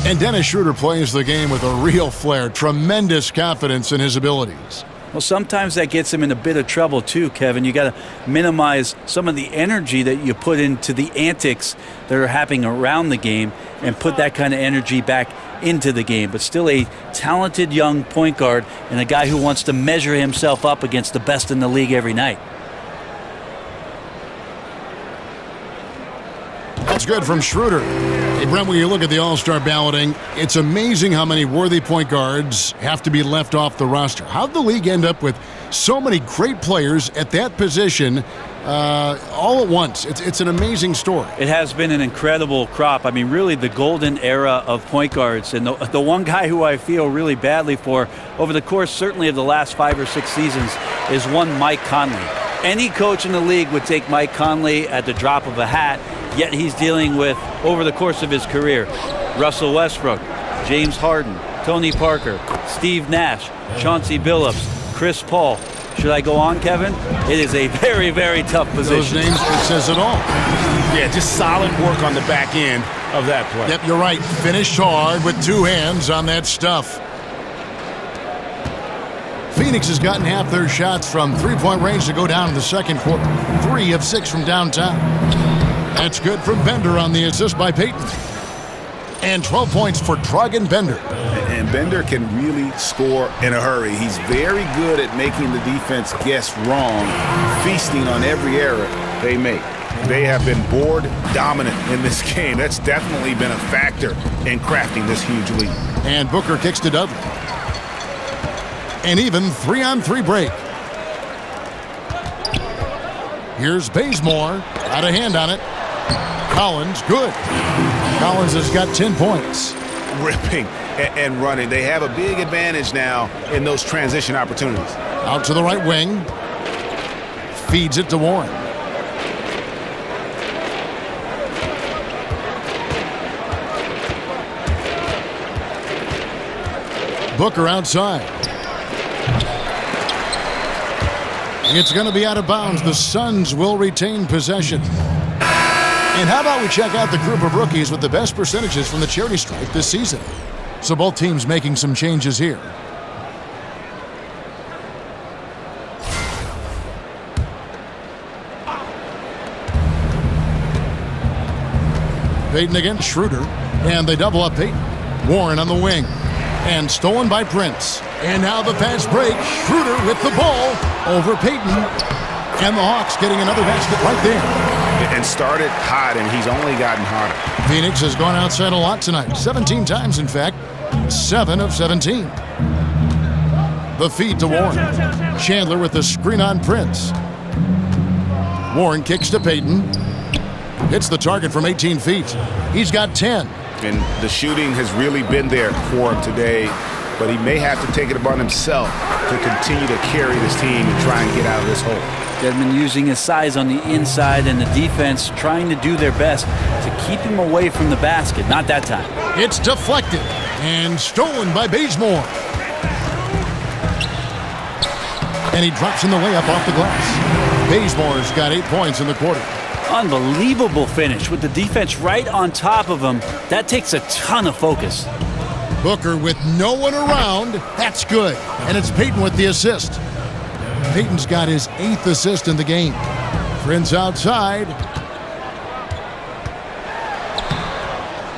And Dennis Schroeder plays the game with a real flair, tremendous confidence in his abilities. Well, sometimes that gets him in a bit of trouble too, Kevin. You got to minimize some of the energy that you put into the antics that are happening around the game and put that kind of energy back into the game. But still a talented young point guard and a guy who wants to measure himself up against the best in the league every night. That's good from Schroeder. Hey, Brent, when you look at the All-Star balloting, it's amazing how many worthy point guards have to be left off the roster. How'd the league end up with so many great players at that position all at once? It's an amazing story. It has been an incredible crop. I mean, really the golden era of point guards. And the one guy who I feel really badly for over the course certainly of the last 5 or 6 seasons is one Mike Conley. Any coach in the league would take Mike Conley at the drop of a hat, yet he's dealing with, over the course of his career, Russell Westbrook, James Harden, Tony Parker, Steve Nash, Chauncey Billups, Chris Paul. Should I go on, Kevin? It is a very, very tough position. Those names, it says it all. Yeah, just solid work on the back end of that play. Yep, you're right. Finished hard with 2 hands on that stuff. Phoenix has gotten half their shots from three-point range to go down in the second quarter. 3 of 6 from downtown. That's good from Bender on the assist by Payton. And 12 points for Trogan Bender. And Bender can really score in a hurry. He's very good at making the defense guess wrong, feasting on every error they make. They have been board dominant in this game. That's definitely been a factor in crafting this huge lead. And Booker kicks to Dudley. An even 3-on-3 break. Here's Bazemore. Got a hand on it. Collins, good. Collins has got 10 points. Ripping and running. They have a big advantage now in those transition opportunities. Out to the right wing. Feeds it to Warren. Booker outside. It's going to be out of bounds. The Suns will retain possession. And how about we check out the group of rookies with the best percentages from the charity stripe this season? So both teams making some changes here. Payton against Schroeder. And they double up Payton. Warren on the wing. And stolen by Prince. And now the fast break. Schroeder with the ball over Payton. And the Hawks getting another basket right there. And started hot, and he's only gotten hotter. Phoenix has gone outside a lot tonight. 17 times, in fact. 7 of 17. The feed to Warren. Chandler with the screen on Prince. Warren kicks to Payton. Hits the target from 18 feet. He's got 10. And the shooting has really been there for him today. but he may have to take it upon himself to continue to carry this team and try and get out of this hole. Devin using his size on the inside and the defense trying to do their best to keep him away from the basket. Not that time. It's deflected and stolen by Bazemore. And he drops in the layup off the glass. Bazemore's got 8 points in the quarter. Unbelievable finish with the defense right on top of him. That takes a ton of focus. Booker with no one around. That's good. And it's Payton with the assist. Payton's got his 8th assist in the game. Friends outside.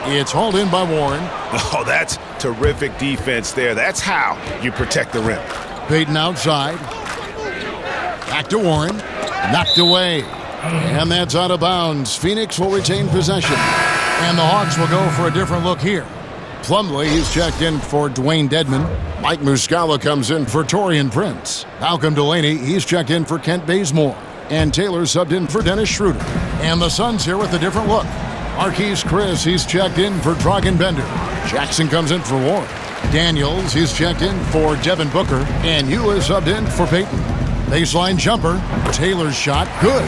It's hauled in by Warren. Oh, that's terrific defense there. That's how you protect the rim. Payton outside. Back to Warren. Knocked away. And that's out of bounds. Phoenix will retain possession. And the Hawks will go for a different look here. Plumlee, he's checked in for Dwayne Dedman. Mike Muscala comes in for Taurean Prince. Malcolm Delaney, he's checked in for Kent Bazemore. And Taylor subbed in for Dennis Schroeder. And the Suns here with a different look. Marquise Chris, he's checked in for Dragan Bender. Jackson comes in for Warren. Daniels, he's checked in for Devin Booker. And Hugh is subbed in for Payton. Baseline jumper. Taylor's shot, good.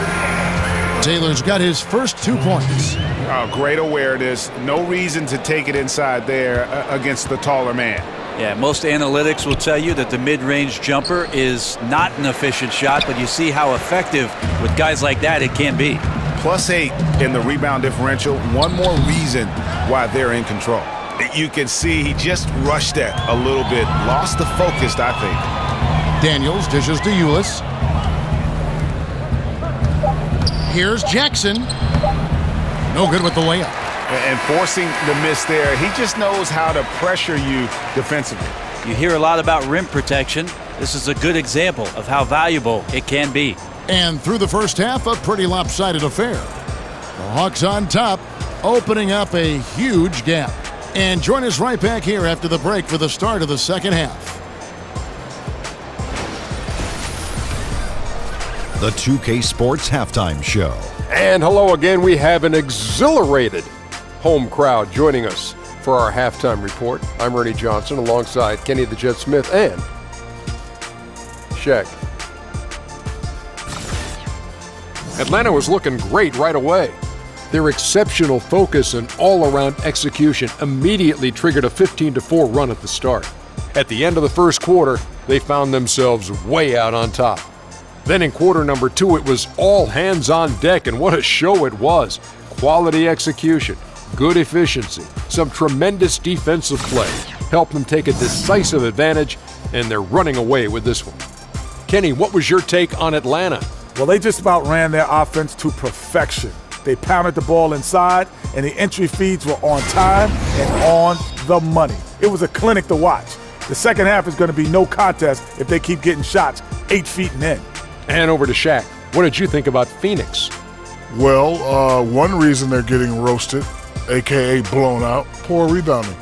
Taylor's got his first 2 points. Oh, great awareness. No reason to take it inside there against the taller man. Yeah, most analytics will tell you that the mid-range jumper is not an efficient shot, but you see how effective with guys like that it can be. +8 in the rebound differential. One more reason why they're in control. You can see he just rushed that a little bit. Lost the focus, I think. Daniels dishes to Ulis. Here's Jackson. No good with the layup. And forcing the miss there, he just knows how to pressure you defensively. You hear a lot about rim protection. This is a good example of how valuable it can be. And through the first half, a pretty lopsided affair. The Hawks on top, opening up a huge gap. And join us right back here after the break for the start of the second half. The 2K Sports Halftime Show. And hello again. We have an exhilarated home crowd joining us for our halftime report. I'm Ernie Johnson alongside Kenny the Jet Smith and Shaq. Atlanta was looking great right away. Their exceptional focus and all-around execution immediately triggered a 15-4 run at the start. At the end of the first quarter, they found themselves way out on top. Then in quarter number 2, it was all hands on deck, and what a show it was. Quality execution, good efficiency, some tremendous defensive play helped them take a decisive advantage, and they're running away with this one. Kenny, what was your take on Atlanta? Well, they just about ran their offense to perfection. They pounded the ball inside, and the entry feeds were on time and on the money. It was a clinic to watch. The second half is going to be no contest if they keep getting shots 8 feet and in. And over to Shaq. What did you think about Phoenix? Well, one reason they're getting roasted, a.k.a. blown out, poor rebounding.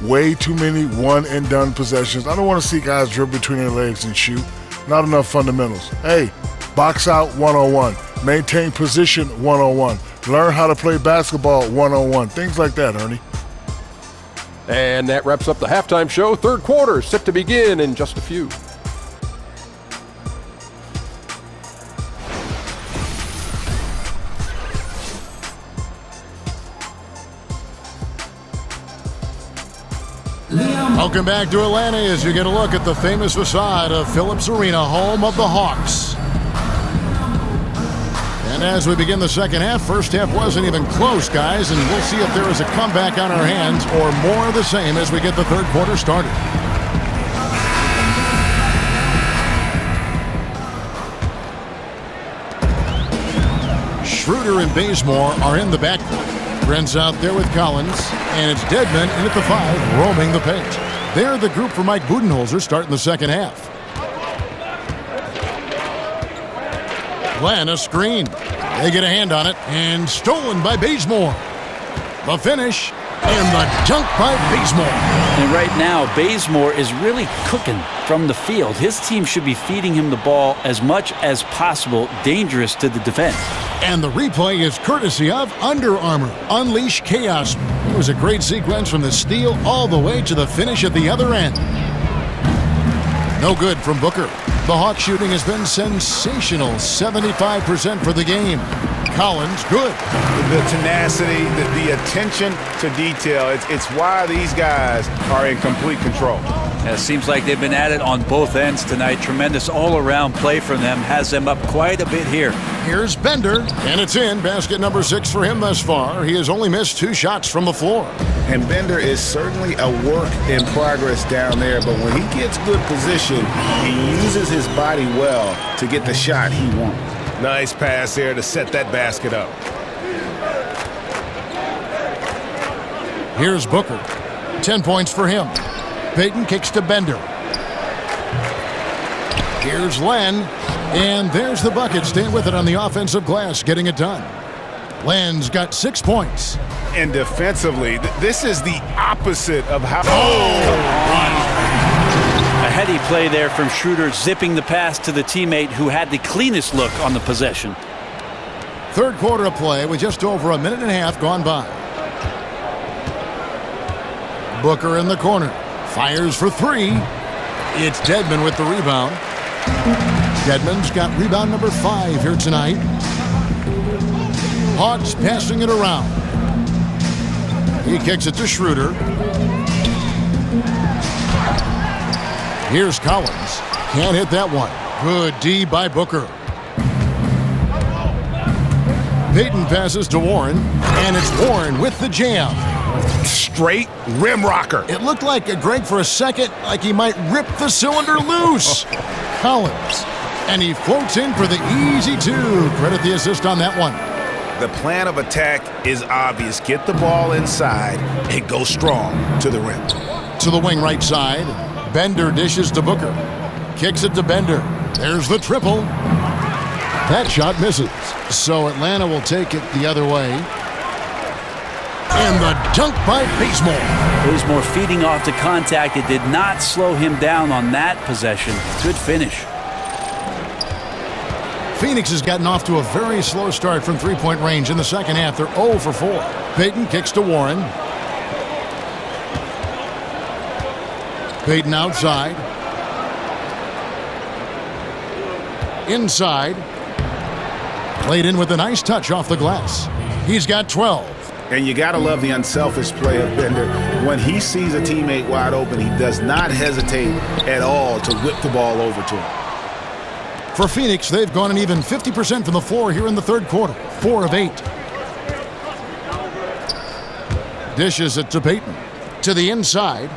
Way too many one-and-done possessions. I don't want to see guys dribble between their legs and shoot. Not enough fundamentals. Hey, box out 101. Maintain position 101. Learn how to play basketball 101. Things like that, Ernie. And that wraps up the halftime show. Third quarter set to begin in just a few. Welcome back to Atlanta as you get a look at the famous facade of Phillips Arena, home of the Hawks. And as we begin the second half, first half wasn't even close, guys, and we'll see if there is a comeback on our hands or more of the same as we get the third quarter started. Schroeder and Bazemore are in the backcourt. Brent's out there with Collins, and it's Dedman in at the 5, roaming the paint. They're the group for Mike Budenholzer starting the second half. Glenn, a screen. They get a hand on it, and stolen by Bazemore. The finish, and the dunk by Bazemore. And right now, Bazemore is really cooking from the field. His team should be feeding him the ball as much as possible, dangerous to the defense. And the replay is courtesy of Under Armour. Unleash chaos. It was a great sequence from the steal all the way to the finish at the other end. No good from Booker. The Hawks shooting has been sensational, 75% for the game. Collins, good. The tenacity, the attention to detail, it's why these guys are in complete control. It seems like they've been at it on both ends tonight. Tremendous all-around play from them. Has them up quite a bit here. Here's Bender, and it's in. Basket number 6 for him thus far. He has only missed 2 shots from the floor. And Bender is certainly a work in progress down there, but when he gets good position, he uses his body well to get the shot he wants. Nice pass there to set that basket up. Here's Booker. 10 points for him. Payton kicks to Bender. Here's Len. And there's the bucket. Staying with it on the offensive glass, getting it done. Len's got 6 points. And defensively, this is the opposite of how... A heady play there from Schroeder, zipping the pass to the teammate who had the cleanest look on the possession. Third quarter of play with just over a minute and a half gone by. Booker in the corner. Fires for 3. It's Dedmon with the rebound. Dedmon's got rebound number 5 here tonight. Hawks passing it around. He kicks it to Schroeder. Here's Collins. Can't hit that one. Good D by Booker. Payton passes to Warren, and it's Warren with the jam. Straight rim rocker. It looked like Greg for a second, like he might rip the cylinder loose. Collins, and he floats in for the easy 2. Credit the assist on that one. The plan of attack is obvious. Get the ball inside and go strong to the rim. To the wing right side. Bender dishes to Booker. Kicks it to Bender. There's the triple. That shot misses. So Atlanta will take it the other way. And the dunk by Bazemore. Bazemore feeding off to contact. It did not slow him down on that possession. Good finish. Phoenix has gotten off to a very slow start from three-point range in the second half. They're 0 for 4. Payton kicks to Warren. Payton outside. Inside. Played in with a nice touch off the glass. He's got 12. And you got to love the unselfish play of Bender. When he sees a teammate wide open, he does not hesitate at all to whip the ball over to him. For Phoenix, they've gone an even 50% from the floor here in the third quarter. 4 of 8. Dishes it to Payton. To the inside.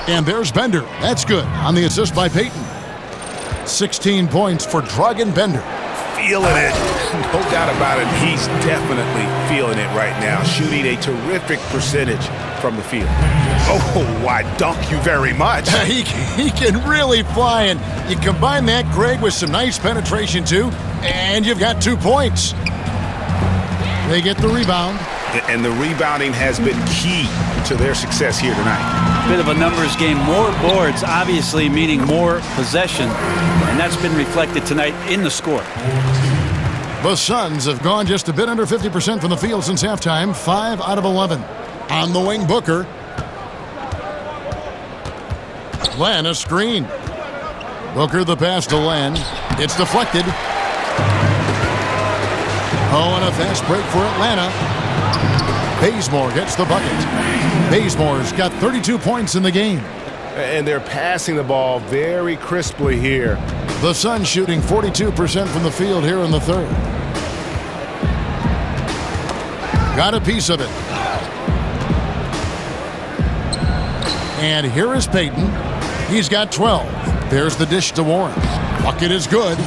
And there's Bender. That's good on the assist by Payton. 16 points for Dragan Bender. Feeling it. No doubt about it. He's definitely feeling it right now. Shooting a terrific percentage from the field. Oh, I dunk you very much. He can really fly, and you combine that, Greg, with some nice penetration, too, and you've got 2 points. They get the rebound. And the rebounding has been key to their success here tonight. Bit of a numbers game. More boards, obviously, meaning more possession, and that's been reflected tonight in the score. The Suns have gone just a bit under 50% from the field since halftime, 5 out of 11. On the wing, Booker. Len, a screen. Booker the pass to Len. It's deflected. Oh, and a fast break for Atlanta. Bazemore gets the bucket. Bazemore's got 32 points in the game. And they're passing the ball very crisply here. The Suns shooting 42% from the field here in the third. Got a piece of it. And here is Payton. He's got 12. There's the dish to Warren. Bucket is good.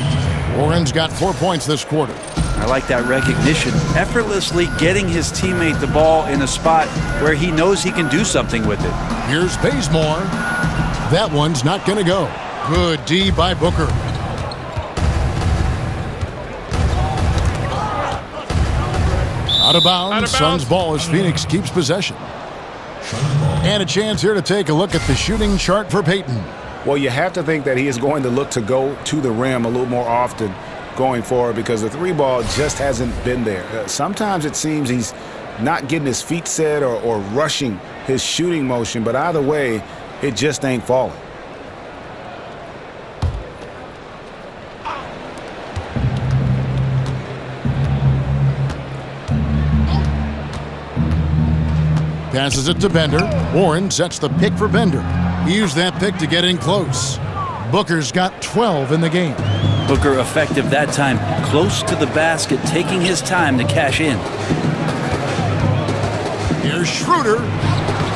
Warren's got 4 points this quarter. I like that recognition. Effortlessly getting his teammate the ball in a spot where he knows he can do something with it. Here's Bazemore. That one's not going to go. Good D by Booker. Out of bounds. Suns ball as Phoenix keeps possession. And a chance here to take a look at the shooting chart for Payton. Well, you have to think that he is going to look to go to the rim a little more often going forward because the 3 ball just hasn't been there. Sometimes it seems he's not getting his feet set or rushing his shooting motion. But either way, it just ain't falling. Passes it to Bender. Warren sets the pick for Bender. He used that pick to get in close. Booker's got 12 in the game. Booker effective that time, close to the basket, taking his time to cash in. Here's Schroeder.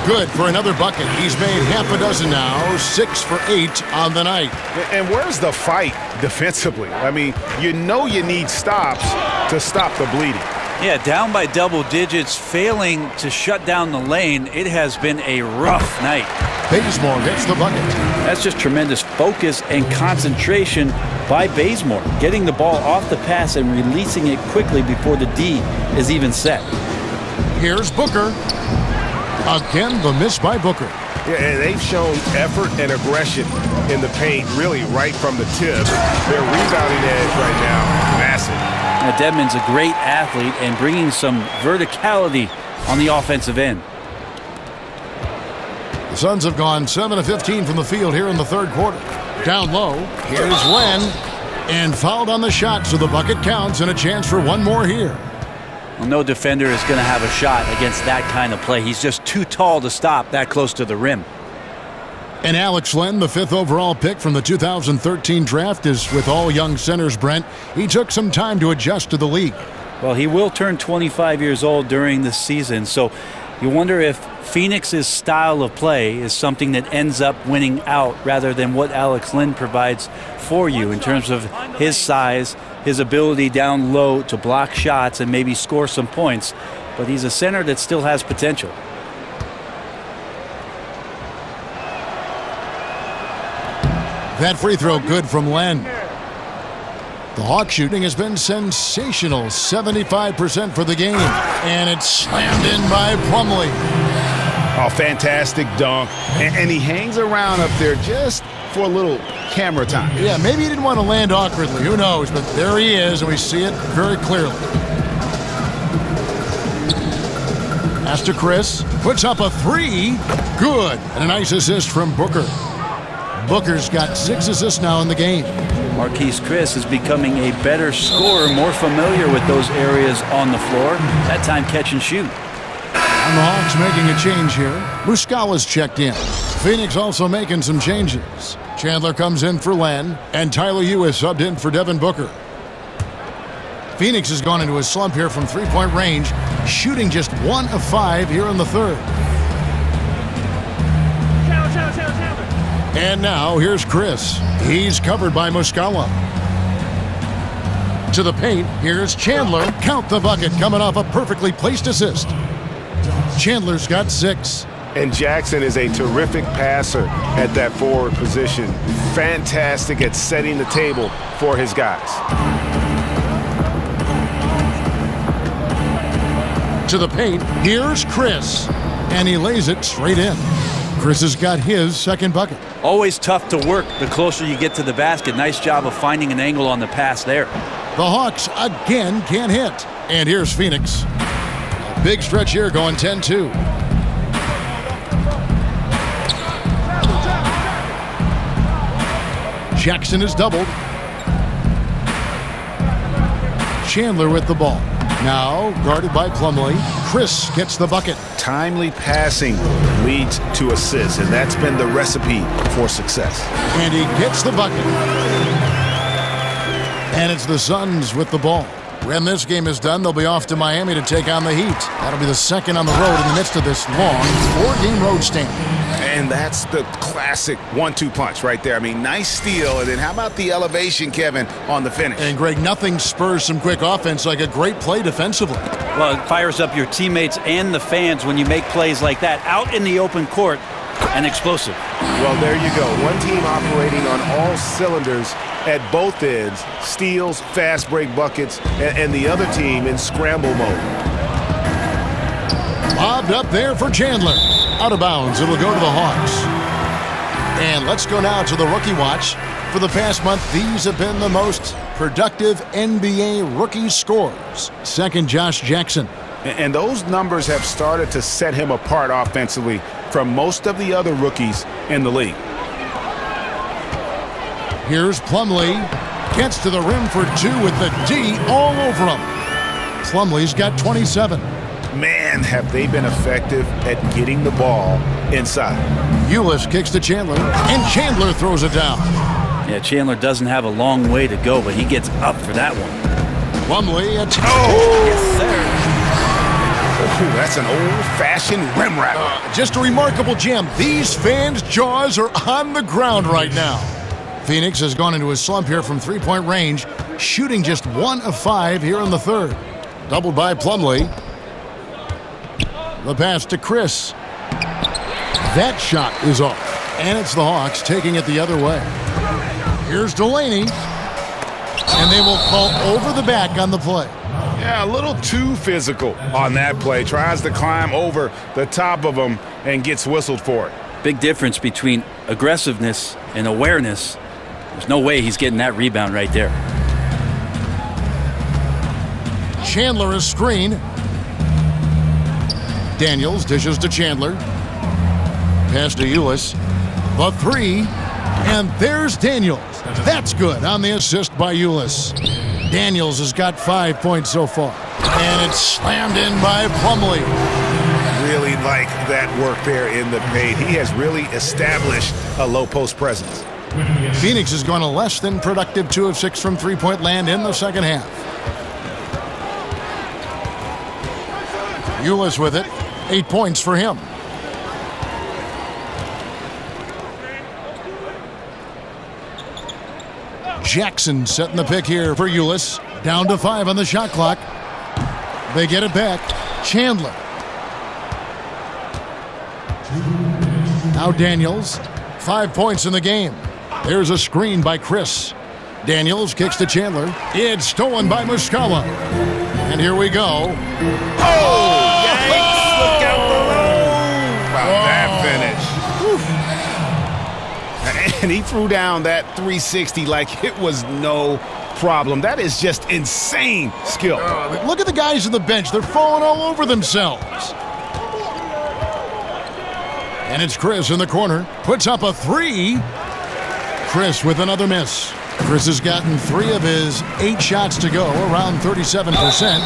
Good for another bucket. He's made half a dozen now, 6 for 8 on the night. And where's the fight defensively? I mean, you know you need stops to stop the bleeding. Yeah, down by double digits, failing to shut down the lane. It has been a rough night. Bazemore gets the bucket. That's just tremendous focus and concentration by Bazemore, getting the ball off the pass and releasing it quickly before the D is even set. Here's Booker. Again, the miss by Booker. Yeah, and they've shown effort and aggression in the paint, really right from the tip. Their rebounding edge right now, massive. Now, Devin a great athlete and bringing some verticality on the offensive end. The Suns have gone 7 of 15 from the field here in the third quarter. Down low, here's Len, and fouled on the shot, so the bucket counts and a chance for one more here. Well, no defender is going to have a shot against that kind of play. He's just too tall to stop that close to the rim. And Alex Len, the 5th overall pick from the 2013 draft, is with all young centers, Brent. He took some time to adjust to the league. Well, he will turn 25 years old during this season, so you wonder if Phoenix's style of play is something that ends up winning out rather than what Alex Len provides for you in terms of his size, his ability down low to block shots and maybe score some points. But he's a center that still has potential. That free throw good from Len. The Hawk shooting has been sensational, 75% for the game. And it's slammed in by Plumlee. Oh, fantastic dunk. And he hangs around up there just for a little camera time. Yeah, maybe he didn't want to land awkwardly. Who knows? But there he is, and we see it very clearly. Pass to Chris. Puts up a three. Good. And a nice assist from Booker. Booker's got 6 assists now in the game. Marquise Chris is becoming a better scorer, more familiar with those areas on the floor. That time catch and shoot. And the Hawks making a change here. Muscala's checked in. Phoenix also making some changes. Chandler comes in for Len, and Tyler Hugh is subbed in for Devin Booker. Phoenix has gone into a slump here from three-point range, shooting just 1 of 5 here in the third. And now here's Chris. He's covered by Muscala. To the paint, here's Chandler. Count the bucket coming off a perfectly placed assist. Chandler's got 6. And Jackson is a terrific passer at that forward position. Fantastic at setting the table for his guys. To the paint, here's Chris. And he lays it straight in. Chris has got his second bucket. Always tough to work the closer you get to the basket. Nice job of finding an angle on the pass there. The Hawks again can't hit. And here's Phoenix. A big stretch here going 10-2. Jackson is doubled. Chandler with the ball. Now guarded by Plumlee. Chris gets the bucket. Timely passing leads to assists, and that's been the recipe for success. And he gets the bucket. And it's the Suns with the ball. When this game is done, they'll be off to Miami to take on the Heat. That'll be the second on the road in the midst of this long 4-game road stand. And that's the classic 1-2 punch right there. I mean, nice steal, and then how about the elevation, Kevin, on the finish? And, Greg, nothing spurs some quick offense like a great play defensively. Well, it fires up your teammates and the fans when you make plays like that out in the open court and explosive. Well, there you go. One team operating on all cylinders at both ends, steals, fast break buckets, and the other team in scramble mode. Lobbed up there for Chandler. Out of bounds, it'll go to the Hawks. And let's go now to the rookie watch. For the past month, these have been the most productive NBA rookie scores. Second, Josh Jackson. And those numbers have started to set him apart offensively from most of the other rookies in the league. Here's Plumlee. Gets to the rim for two with the D all over him. Plumlee's got 27. Man, have they been effective at getting the ball inside. Ulis kicks to Chandler, and Chandler throws it down. Yeah, Chandler doesn't have a long way to go, but he gets up for that one. Plumlee, Yes, sir. Ooh, that's an old-fashioned rim rattler. just a remarkable jam. These fans' jaws are on the ground right now. Phoenix has gone into a slump here from three-point range, shooting just 1 of 5 here in the third. Doubled by Plumlee. The pass to Chris. That shot is off, and it's the Hawks taking it the other way. Here's Delaney, and they will call over the back on the play. Yeah, a little too physical on that play. Tries to climb over the top of him and gets whistled for it. Big difference between aggressiveness and awareness. There's no way he's getting that rebound right there. Chandler is screened. Daniels dishes to Chandler. Pass to Ulis. The three. And there's Daniels. That's good on the assist by Ulis. Daniels has got 5 points so far. And it's slammed in by Plumlee. Really like that work there in the paint. He has really established a low post presence. Phoenix has gone a less than productive 2 of 6 from three-point land in the second half. Ulis with it. 8 points for him. Jackson setting the pick here for Ulis. Down to 5 on the shot clock. They get it back. Chandler. Now Daniels. 5 points in the game. There's a screen by Chris. Daniels kicks to Chandler. It's stolen by Muscala. And here we go. Oh, yikes! Look out below! About that finish. And he threw down that 360 like it was no problem. That is just insane skill. Look at the guys on the bench. They're falling all over themselves. And it's Chris in the corner. Puts up a 3. Chris with another miss. Chris has gotten 3 of his 8 shots to go, around 37%.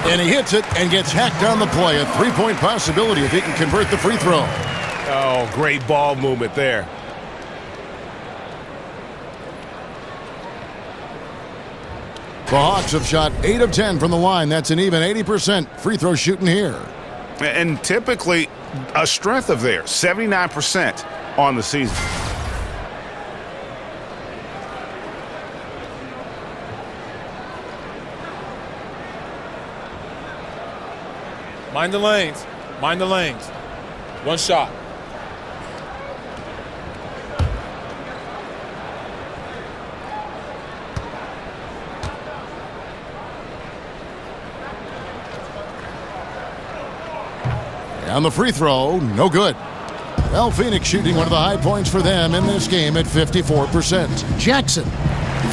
And he hits it and gets hacked on the play. A 3-point possibility if he can convert the free throw. Oh, great ball movement there. The Hawks have shot 8 of 10 from the line. That's an even 80% free throw shooting here. And typically a strength of theirs, 79% on the season. Mind the lanes. Mind the lanes. One shot. On the free throw, no good. Well, Phoenix shooting one of the high points for them in this game at 54%. Jackson.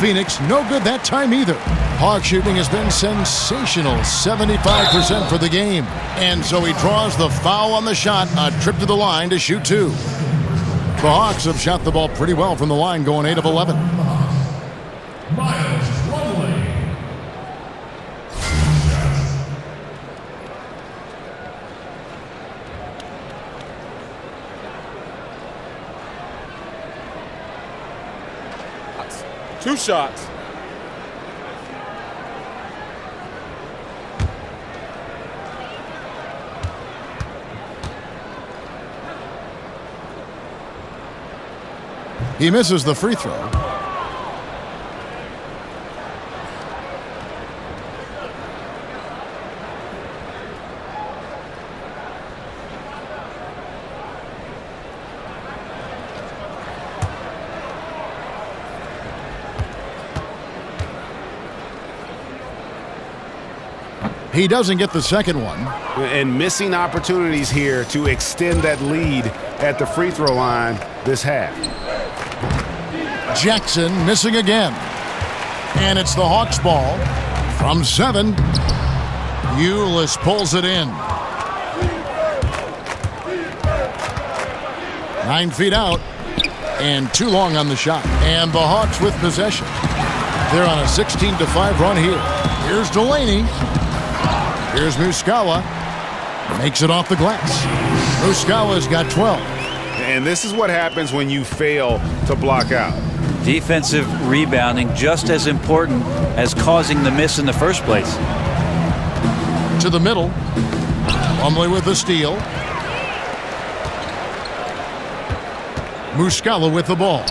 Phoenix, no good that time either. Hawk shooting has been sensational, 75% for the game. And so he draws the foul on the shot, a trip to the line to shoot 2. The Hawks have shot the ball pretty well from the line, going 8 of 11. Two shots. He misses the free throw. He doesn't get the second one. And missing opportunities here to extend that lead at the free throw line this half. Jackson missing again. And it's the Hawks ball from 7. Ulis pulls it in. 9 feet out. And too long on the shot. And the Hawks with possession. They're on a 16-5 run here. Here's Delaney. Here's Muscala. Makes it off the glass. Muscala's got 12. And this is what happens when you fail to block out. Defensive rebounding just as important as causing the miss in the first place. To the middle. Plumlee with the steal. Muscala with the ball.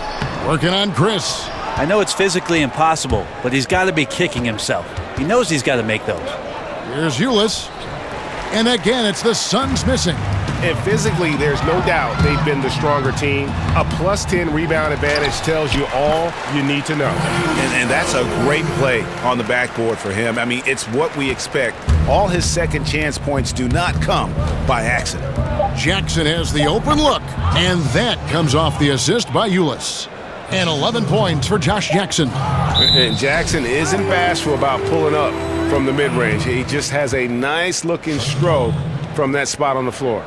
Working on Chris. I know it's physically impossible, but he's got to be kicking himself. He knows he's got to make those. Here's Ulis. And again, it's the Suns missing. And physically, there's no doubt they've been the stronger team. A +10 rebound advantage tells you all you need to know. And that's a great play on the backboard for him. I mean, it's what we expect. All his second chance points do not come by accident. Jackson has the open look, and that comes off the assist by Ulis. And 11 points for Josh Jackson. And Jackson isn't bashful about pulling up from the mid-range. He just has a nice-looking stroke from that spot on the floor.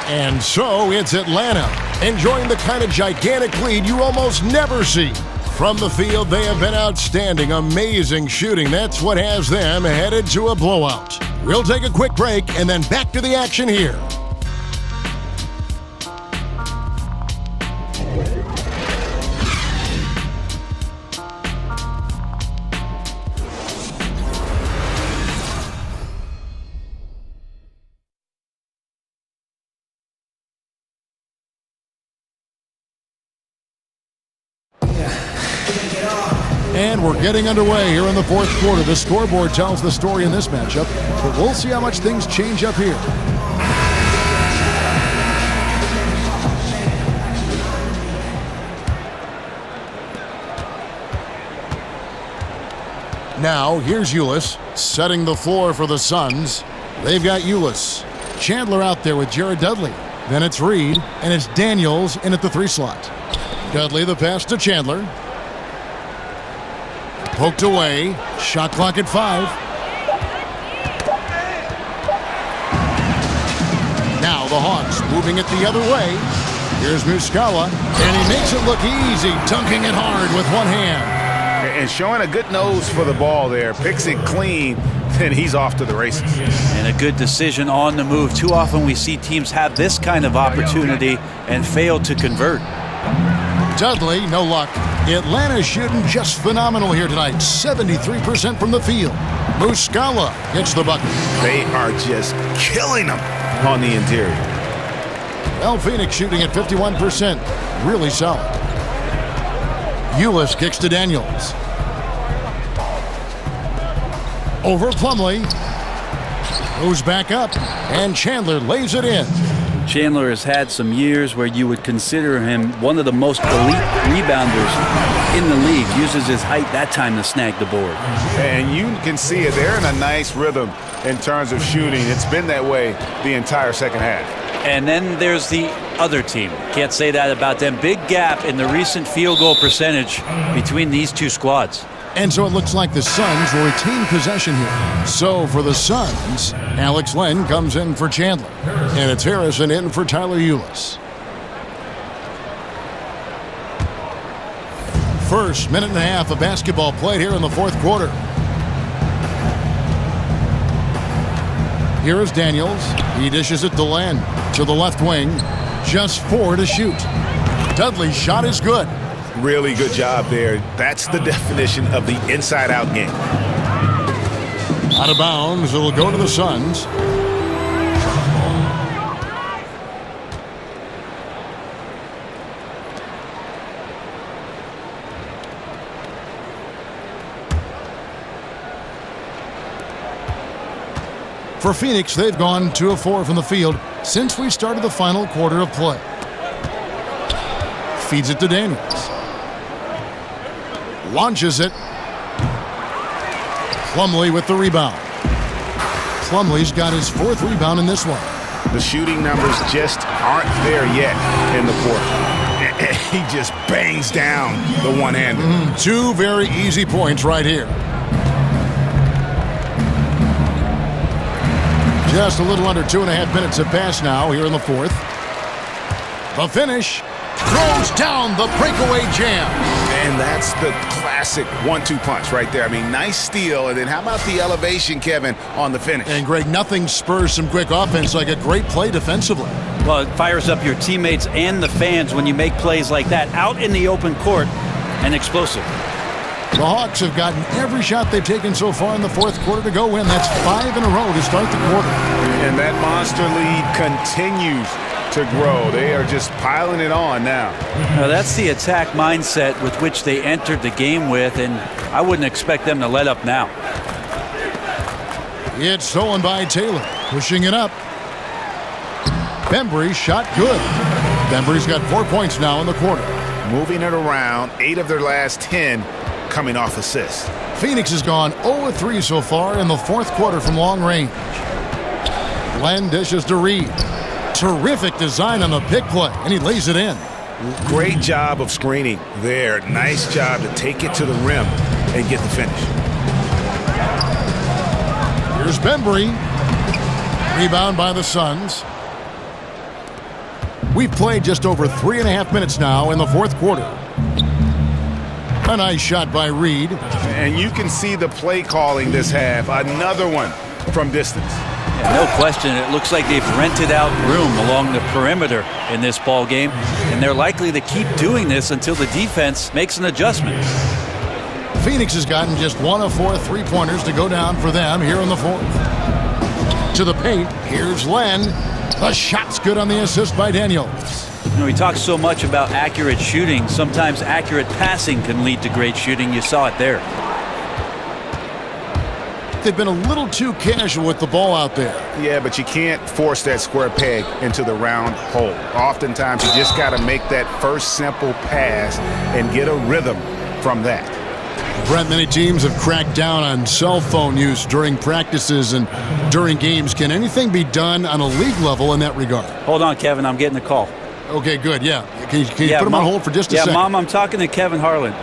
And so it's Atlanta, enjoying the kind of gigantic lead you almost never see. From the field, they have been outstanding, amazing shooting. That's what has them headed to a blowout. We'll take a quick break and then back to the action here. And we're getting underway here in the fourth quarter. The scoreboard tells the story in this matchup, but we'll see how much things change up here. Now, here's Ulis setting the floor for the Suns. They've got Ulis. Chandler out there with Jared Dudley. Then it's Reed, and it's Daniels in at the 3 slot. Dudley the pass to Chandler. Poked away. Shot clock at 5. Now the Hawks moving it the other way. Here's Muscala, and he makes it look easy, dunking it hard with one hand. And showing a good nose for the ball there. Picks it clean, then he's off to the races. And a good decision on the move. Too often we see teams have this kind of opportunity and fail to convert. Dudley, no luck. Atlanta's shooting just phenomenal here tonight. 73% from the field. Muscala hits the bucket. They are just killing them on the interior. Well, Phoenix shooting at 51%. Really solid. Ulis kicks to Daniels. Over Plumlee. Goes back up, and Chandler lays it in. Chandler has had some years where you would consider him one of the most elite rebounders in the league. Uses his height that time to snag the board. And you can see it. They're in a nice rhythm in terms of shooting. It's been that way the entire second half. And then there's the other team. Can't say that about them. Big gap in the recent field goal percentage between these two squads. And so it looks like the Suns will retain possession here. So for the Suns, Alex Len comes in for Chandler. And it's Harrison in for Tyler Ulis. First minute and a half of basketball played here in the fourth quarter. Here is Daniels. He dishes it to Len to the left wing. Just 4 to shoot. Dudley's shot is good. Really good job there. That's the definition of the inside-out game. Out of bounds, it'll go to the Suns. For Phoenix, they've gone 2 of 4 from the field since we started the final quarter of play. Feeds it to Daniels. Launches it. Plumlee with the rebound. Plumlee's got his 4th rebound in this one. The shooting numbers just aren't there yet in the quarter. He just bangs down the one-hander. Two very easy points right here. Just a little under 2.5 minutes have passed now here in the fourth. The finish. Throws down the breakaway jam. And that's the classic 1-2 punch right there. I mean, nice steal. And then how about the elevation, Kevin, on the finish? And, Greg, nothing spurs some quick offense like a great play defensively. Well, it fires up your teammates and the fans when you make plays like that out in the open court and explosive. The Hawks have gotten every shot they've taken so far in the fourth quarter to go win. That's 5 in a row to start the quarter. And that monster lead continues to grow. They are just piling it on now. Now that's the attack mindset with which they entered the game with, and I wouldn't expect them to let up now. It's stolen by Taylor, pushing it up. Bembry shot good. Bembry's got 4 points now in the quarter. Moving it around, 8 of their last 10 coming off assists. Phoenix has gone 0-3 so far in the fourth quarter from long range. Len dishes to Reed. Terrific design on the pick play, and he lays it in. Great job of screening there. Nice job to take it to the rim and get the finish. Here's Bembry. Rebound by the Suns. We've played just over 3.5 minutes now in the fourth quarter. A nice shot by Reed. And you can see the play calling this half. Another one from distance. Yeah, no question. It looks like they've rented out room along the perimeter in this ball game, and they're likely to keep doing this until the defense makes an adjustment. Phoenix has gotten just 1 of 4 3-pointers to go down for them here in the fourth. To the paint, here's Len. The shot's good on the assist by Daniels. You know, he talks so much about accurate shooting. Sometimes accurate passing can lead to great shooting. You saw it there. They've been a little too casual with the ball out there. Yeah, but you can't force that square peg into the round hole. Oftentimes, you just got to make that first simple pass and get a rhythm from that. Brent, many teams have cracked down on cell phone use during practices and during games. Can anything be done on a league level in that regard? Hold on, Kevin. I'm getting a call. Okay, good. Yeah. Can you put him on hold for just a second? Yeah, Mom, I'm talking to Kevin Harlan.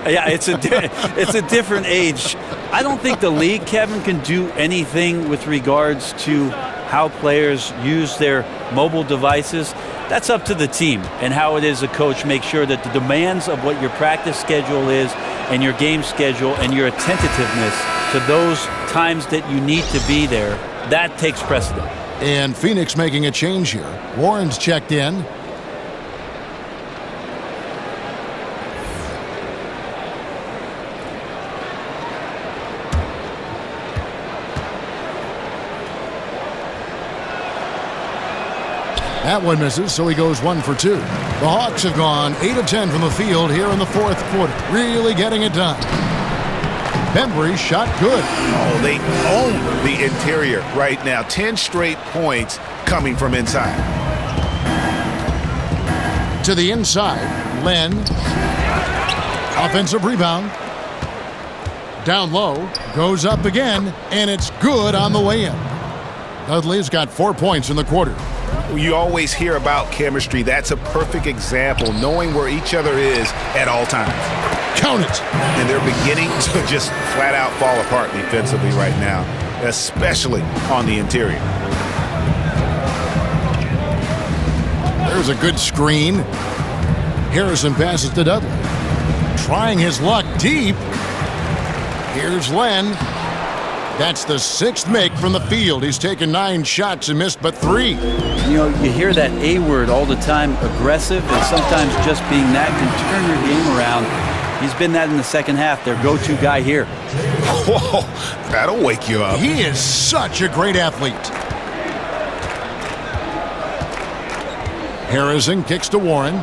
It's a different age. I don't think the league, Kevin, can do anything with regards to how players use their mobile devices. That's up to the team and how it is a coach make sure that the demands of what your practice schedule is and your game schedule and your attentiveness to those times that you need to be there, that takes precedent. And Phoenix making a change here. Warren's checked in. That one misses, so he goes 1 for 2. The Hawks have gone 8 of 10 from the field here in the fourth quarter. Really getting it done. Bembry shot good. Oh, they own the interior right now. 10 straight points coming from inside. To the inside, Len. Offensive rebound. Down low, goes up again, and it's good on the way in. Dudley's got 4 points in the quarter. You always hear about chemistry. That's a perfect example, knowing where each other is at all times. Count it. And they're beginning to just flat out fall apart defensively right now, especially on the interior. There's a good screen. Harrison passes to Dudley. Trying his luck deep. Here's Len. That's the 6th make from the field. He's taken 9 shots and missed but 3. You know, you hear that A word all the time, aggressive, and sometimes just being that can turn your game around. He's been that in the second half, their go-to guy here. Whoa, that'll wake you up. He is such a great athlete. Harrison kicks to Warren.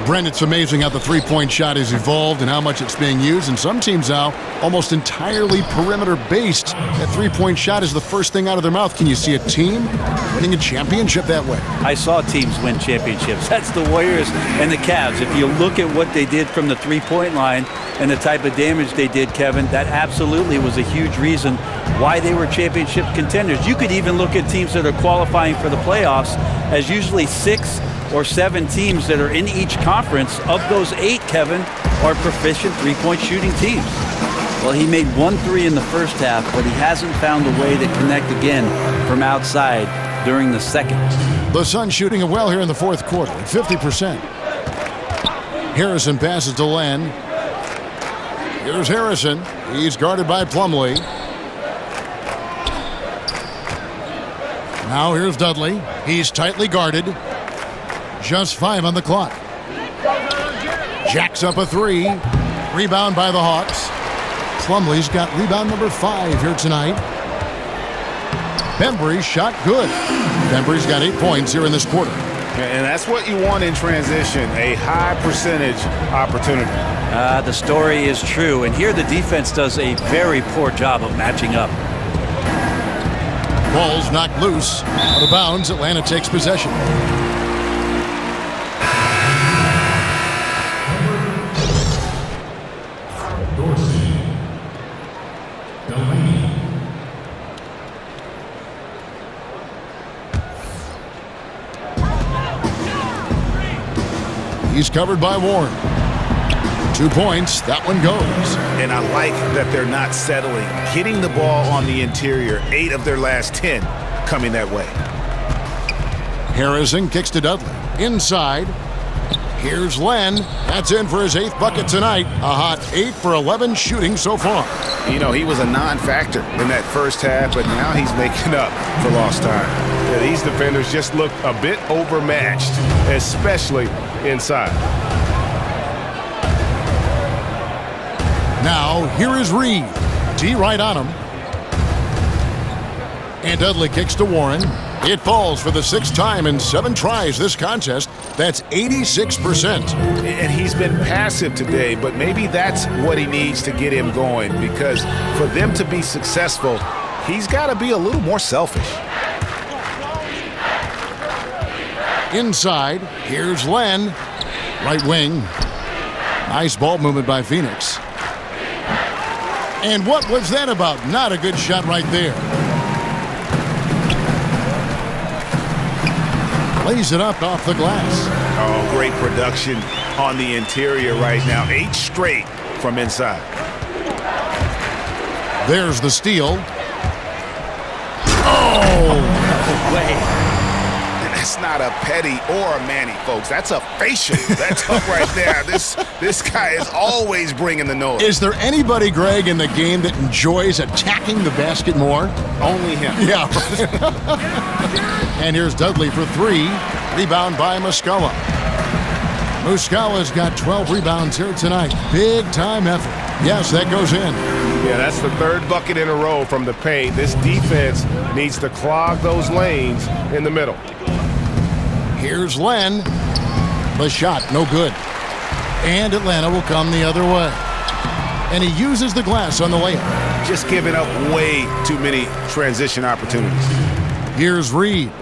Brent, it's amazing how the three-point shot has evolved and how much it's being used. And some teams now almost entirely perimeter-based. That three-point shot is the first thing out of their mouth. Can you see a team winning a championship that way? I saw teams win championships. That's the Warriors and the Cavs. If you look at what they did from the three-point line and the type of damage they did, Kevin, that absolutely was a huge reason why they were championship contenders. You could even look at teams that are qualifying for the playoffs as usually 6 or 7 teams that are in each conference. Of those 8, Kevin, are proficient three-point shooting teams. Well, he made 1 3 in the first half, but he hasn't found a way to connect again from outside during the second. The Suns shooting it well here in the fourth quarter at 50%. Harrison passes to Len. Here's Harrison. He's guarded by Plumlee. Now here's Dudley. He's tightly guarded. Just 5 on the clock. Jacks up a 3. Rebound by the Hawks. Plumlee's got rebound number 5 here tonight. Bembry's shot good. Bembry's got 8 points here in this quarter. And that's what you want in transition, a high percentage opportunity. The story is true, and here the defense does a very poor job of matching up. Ball's knocked loose. Out of bounds, Atlanta takes possession. He's covered by Warren. 2 points. That one goes. And I like that they're not settling. Getting the ball on the interior, 8 of their last 10 coming that way. Harrison kicks to Dudley. Inside. Here's Len. That's in for his 8th bucket tonight. A hot 8 for 11 shooting so far. You know, he was a non-factor in that first half, but now he's making up for lost time. Yeah, these defenders just look a bit overmatched, especially inside. Now, here is Reed. T right on him. And Dudley kicks to Warren. It falls for the 6th time in 7 tries this contest. That's 86%. And he's been passive today, but maybe that's what he needs to get him going, because for them to be successful, he's got to be a little more selfish. Inside, here's Len. Right wing. Nice ball movement by Phoenix. And what was that about? Not a good shot right there. Lays it up off the glass. Oh, great production on the interior right now. 8 straight from inside. There's the steal. Oh! No way. That's not a Petty or a Manny, folks. That's a facial. That's up right there. This guy is always bringing the noise. Is there anybody, Greg, in the game that enjoys attacking the basket more? Only him. Yeah. And here's Dudley for 3. Rebound by Muscala. Muscala's got 12 rebounds here tonight. Big time effort. Yes, that goes in. Yeah, that's the 3rd bucket in a row from the paint. This defense needs to clog those lanes in the middle. Here's Len. The shot, no good. And Atlanta will come the other way. And he uses the glass on the layup. Just giving up way too many transition opportunities. Here's Reed.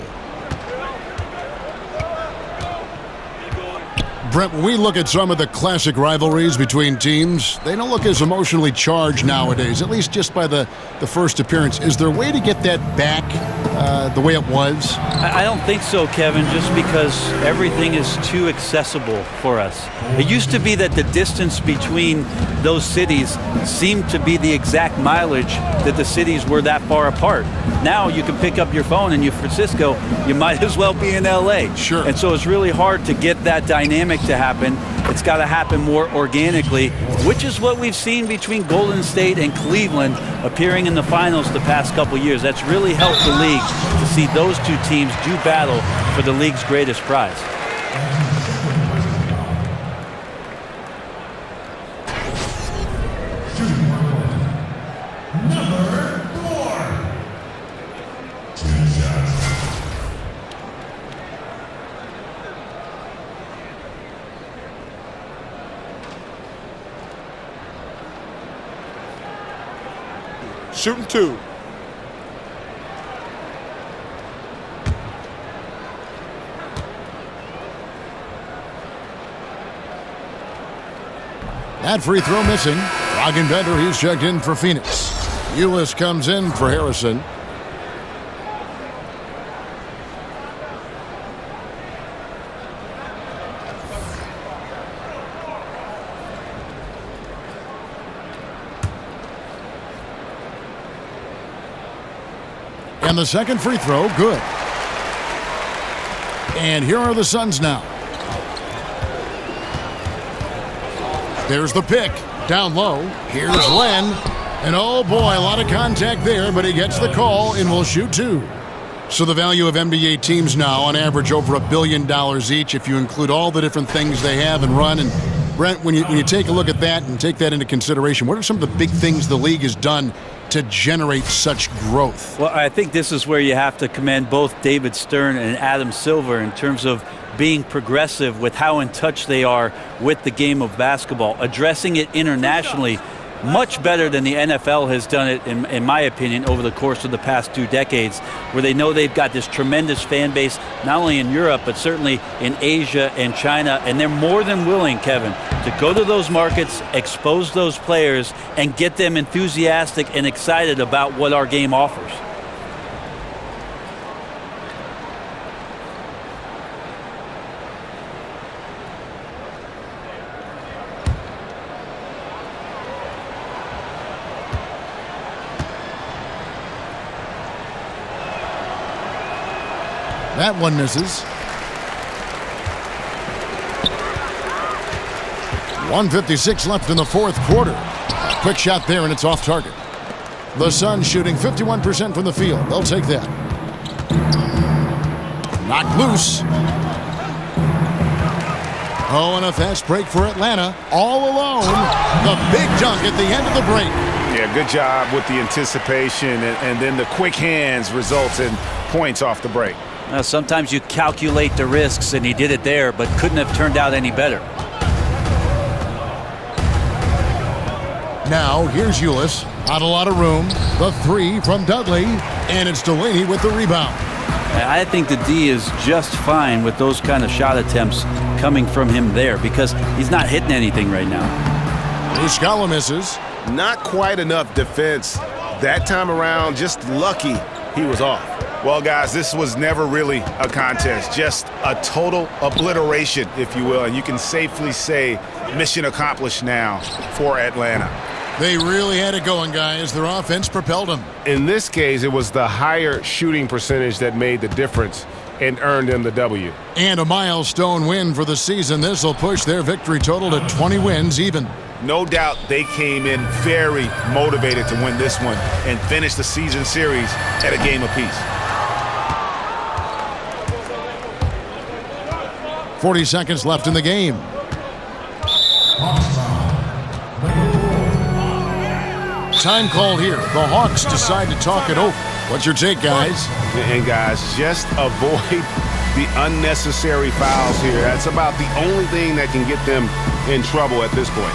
Brent, when we look at some of the classic rivalries between teams, they don't look as emotionally charged nowadays, at least just by the first appearance. Is there a way to get that back the way it was? I don't think so, Kevin, just because everything is too accessible for us. It used to be that the distance between those cities seemed to be the exact mileage that the cities were that far apart. Now you can pick up your phone and you're Francisco, you might as well be in LA. Sure. And so it's really hard to get that dynamic to happen. It's got to happen more organically, which is what we've seen between Golden State and Cleveland appearing in the finals the past couple years. That's really helped the league to see those 2 teams do battle for the league's greatest prize. shooting 2. That free throw missing. Bender, he's checked in for Phoenix. Ulis comes in for Harrison. And the second free throw, good. And here are the Suns now. There's the pick. Down low. Here's Len. And oh boy, a lot of contact there, but he gets the call and will shoot 2. So the value of NBA teams now, on average, over $1 billion each, if you include all the different things they have and run. And Brent, when you take a look at that and take that into consideration, what are some of the big things the league has done to generate such growth? Well, I think this is where you have to commend both David Stern and Adam Silver in terms of being progressive with how in touch they are with the game of basketball, addressing it internationally much better than the NFL has done it, in my opinion, over the course of the past 2 decades, where they know they've got this tremendous fan base, not only in Europe, but certainly in Asia and China, and they're more than willing, Kevin, to go to those markets, expose those players, and get them enthusiastic and excited about what our game offers. That one misses. 1:56 left in the fourth quarter. Quick shot there, and it's off target. The Suns shooting 51% from the field. They'll take that. Knocked loose. Oh, and a fast break for Atlanta. All alone. The big dunk at the end of the break. Yeah, good job with the anticipation, and then the quick hands results in points off the break. Now, sometimes you calculate the risks, and he did it there, but couldn't have turned out any better. Now, here's Ulis. Not a lot of room. The 3 from Dudley, and it's Delaney with the rebound. I think the D is just fine with those kind of shot attempts coming from him there because he's not hitting anything right now. Muscala misses. Not quite enough defense that time around. Just lucky he was off. Well, guys, this was never really a contest, just a total obliteration, if you will, and you can safely say mission accomplished now for Atlanta. They really had it going, guys. Their offense propelled them. In this case, it was the higher shooting percentage that made the difference and earned them the W. And a milestone win for the season. This will push their victory total to 20 wins even. No doubt they came in very motivated to win this one and finish the season series at a game apiece. 40 seconds left in the game. Time call here. The Hawks decide to talk it over. What's your take, guys? And guys, just avoid the unnecessary fouls here. That's about the only thing that can get them in trouble at this point.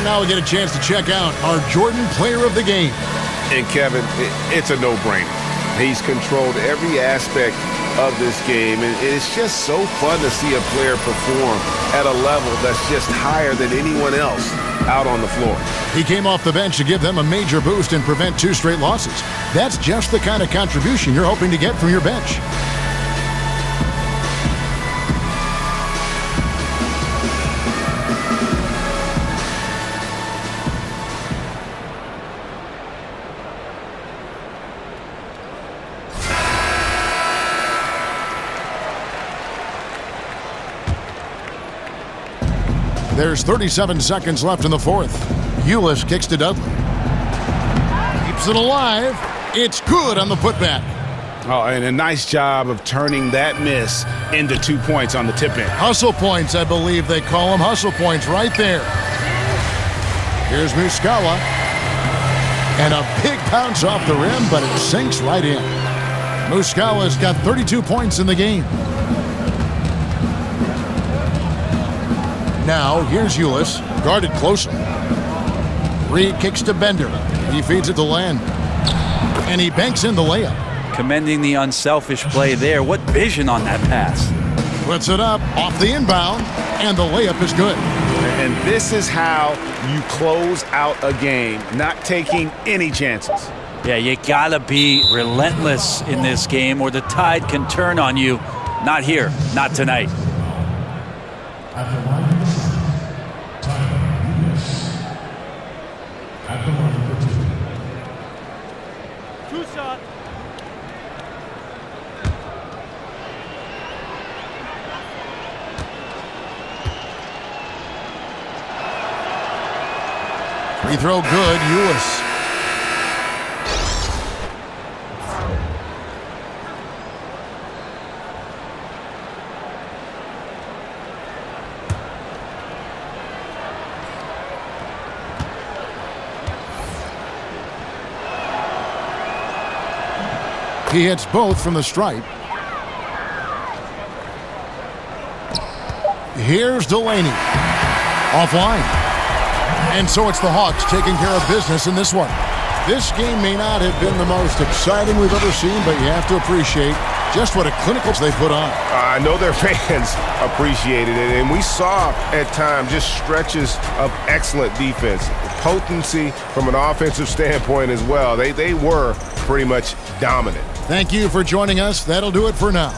Now we get a chance to check out our Jordan Player of the Game. And Kevin, it's a no-brainer. He's controlled every aspect of this game. And it's just so fun to see a player perform at a level that's just higher than anyone else out on the floor. He came off the bench to give them a major boost and prevent 2 straight losses. That's just the kind of contribution you're hoping to get from your bench. There's 37 seconds left in the fourth. Ulis kicks to Dudley. Keeps it alive. It's good on the putback. Oh, and a nice job of turning that miss into 2 points on the tip-in. Hustle points, I believe they call them. Hustle points right there. Here's Muscala. And a big bounce off the rim, but it sinks right in. Muscala's got 32 points in the game. Now, here's Ulis, guarded closely. Reed kicks to Bender. He feeds it to Land. And he banks in the layup. Commending the unselfish play there. What vision on that pass. Puts it up off the inbound, and the layup is good. And this is how you close out a game, not taking any chances. Yeah, you gotta be relentless in this game or the tide can turn on you. Not here, not tonight. Free throw good, Ulis. He hits both from the stripe. Here's Delaney. Offline. And so it's the Hawks taking care of business in this one. This game may not have been the most exciting we've ever seen, but you have to appreciate just what a clinical they put on. I know their fans appreciated it, and we saw at times just stretches of excellent defense. Potency from an offensive standpoint as well. They were pretty much dominant. Thank you for joining us. That'll do it for now.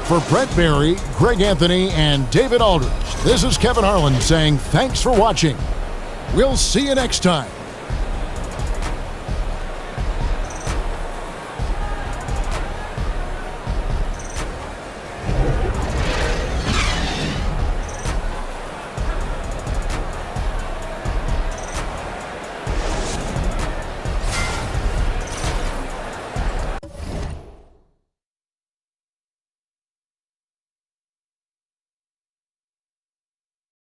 For Brett Barry, Greg Anthony, and David Aldridge, this is Kevin Harlan saying thanks for watching. We'll see you next time.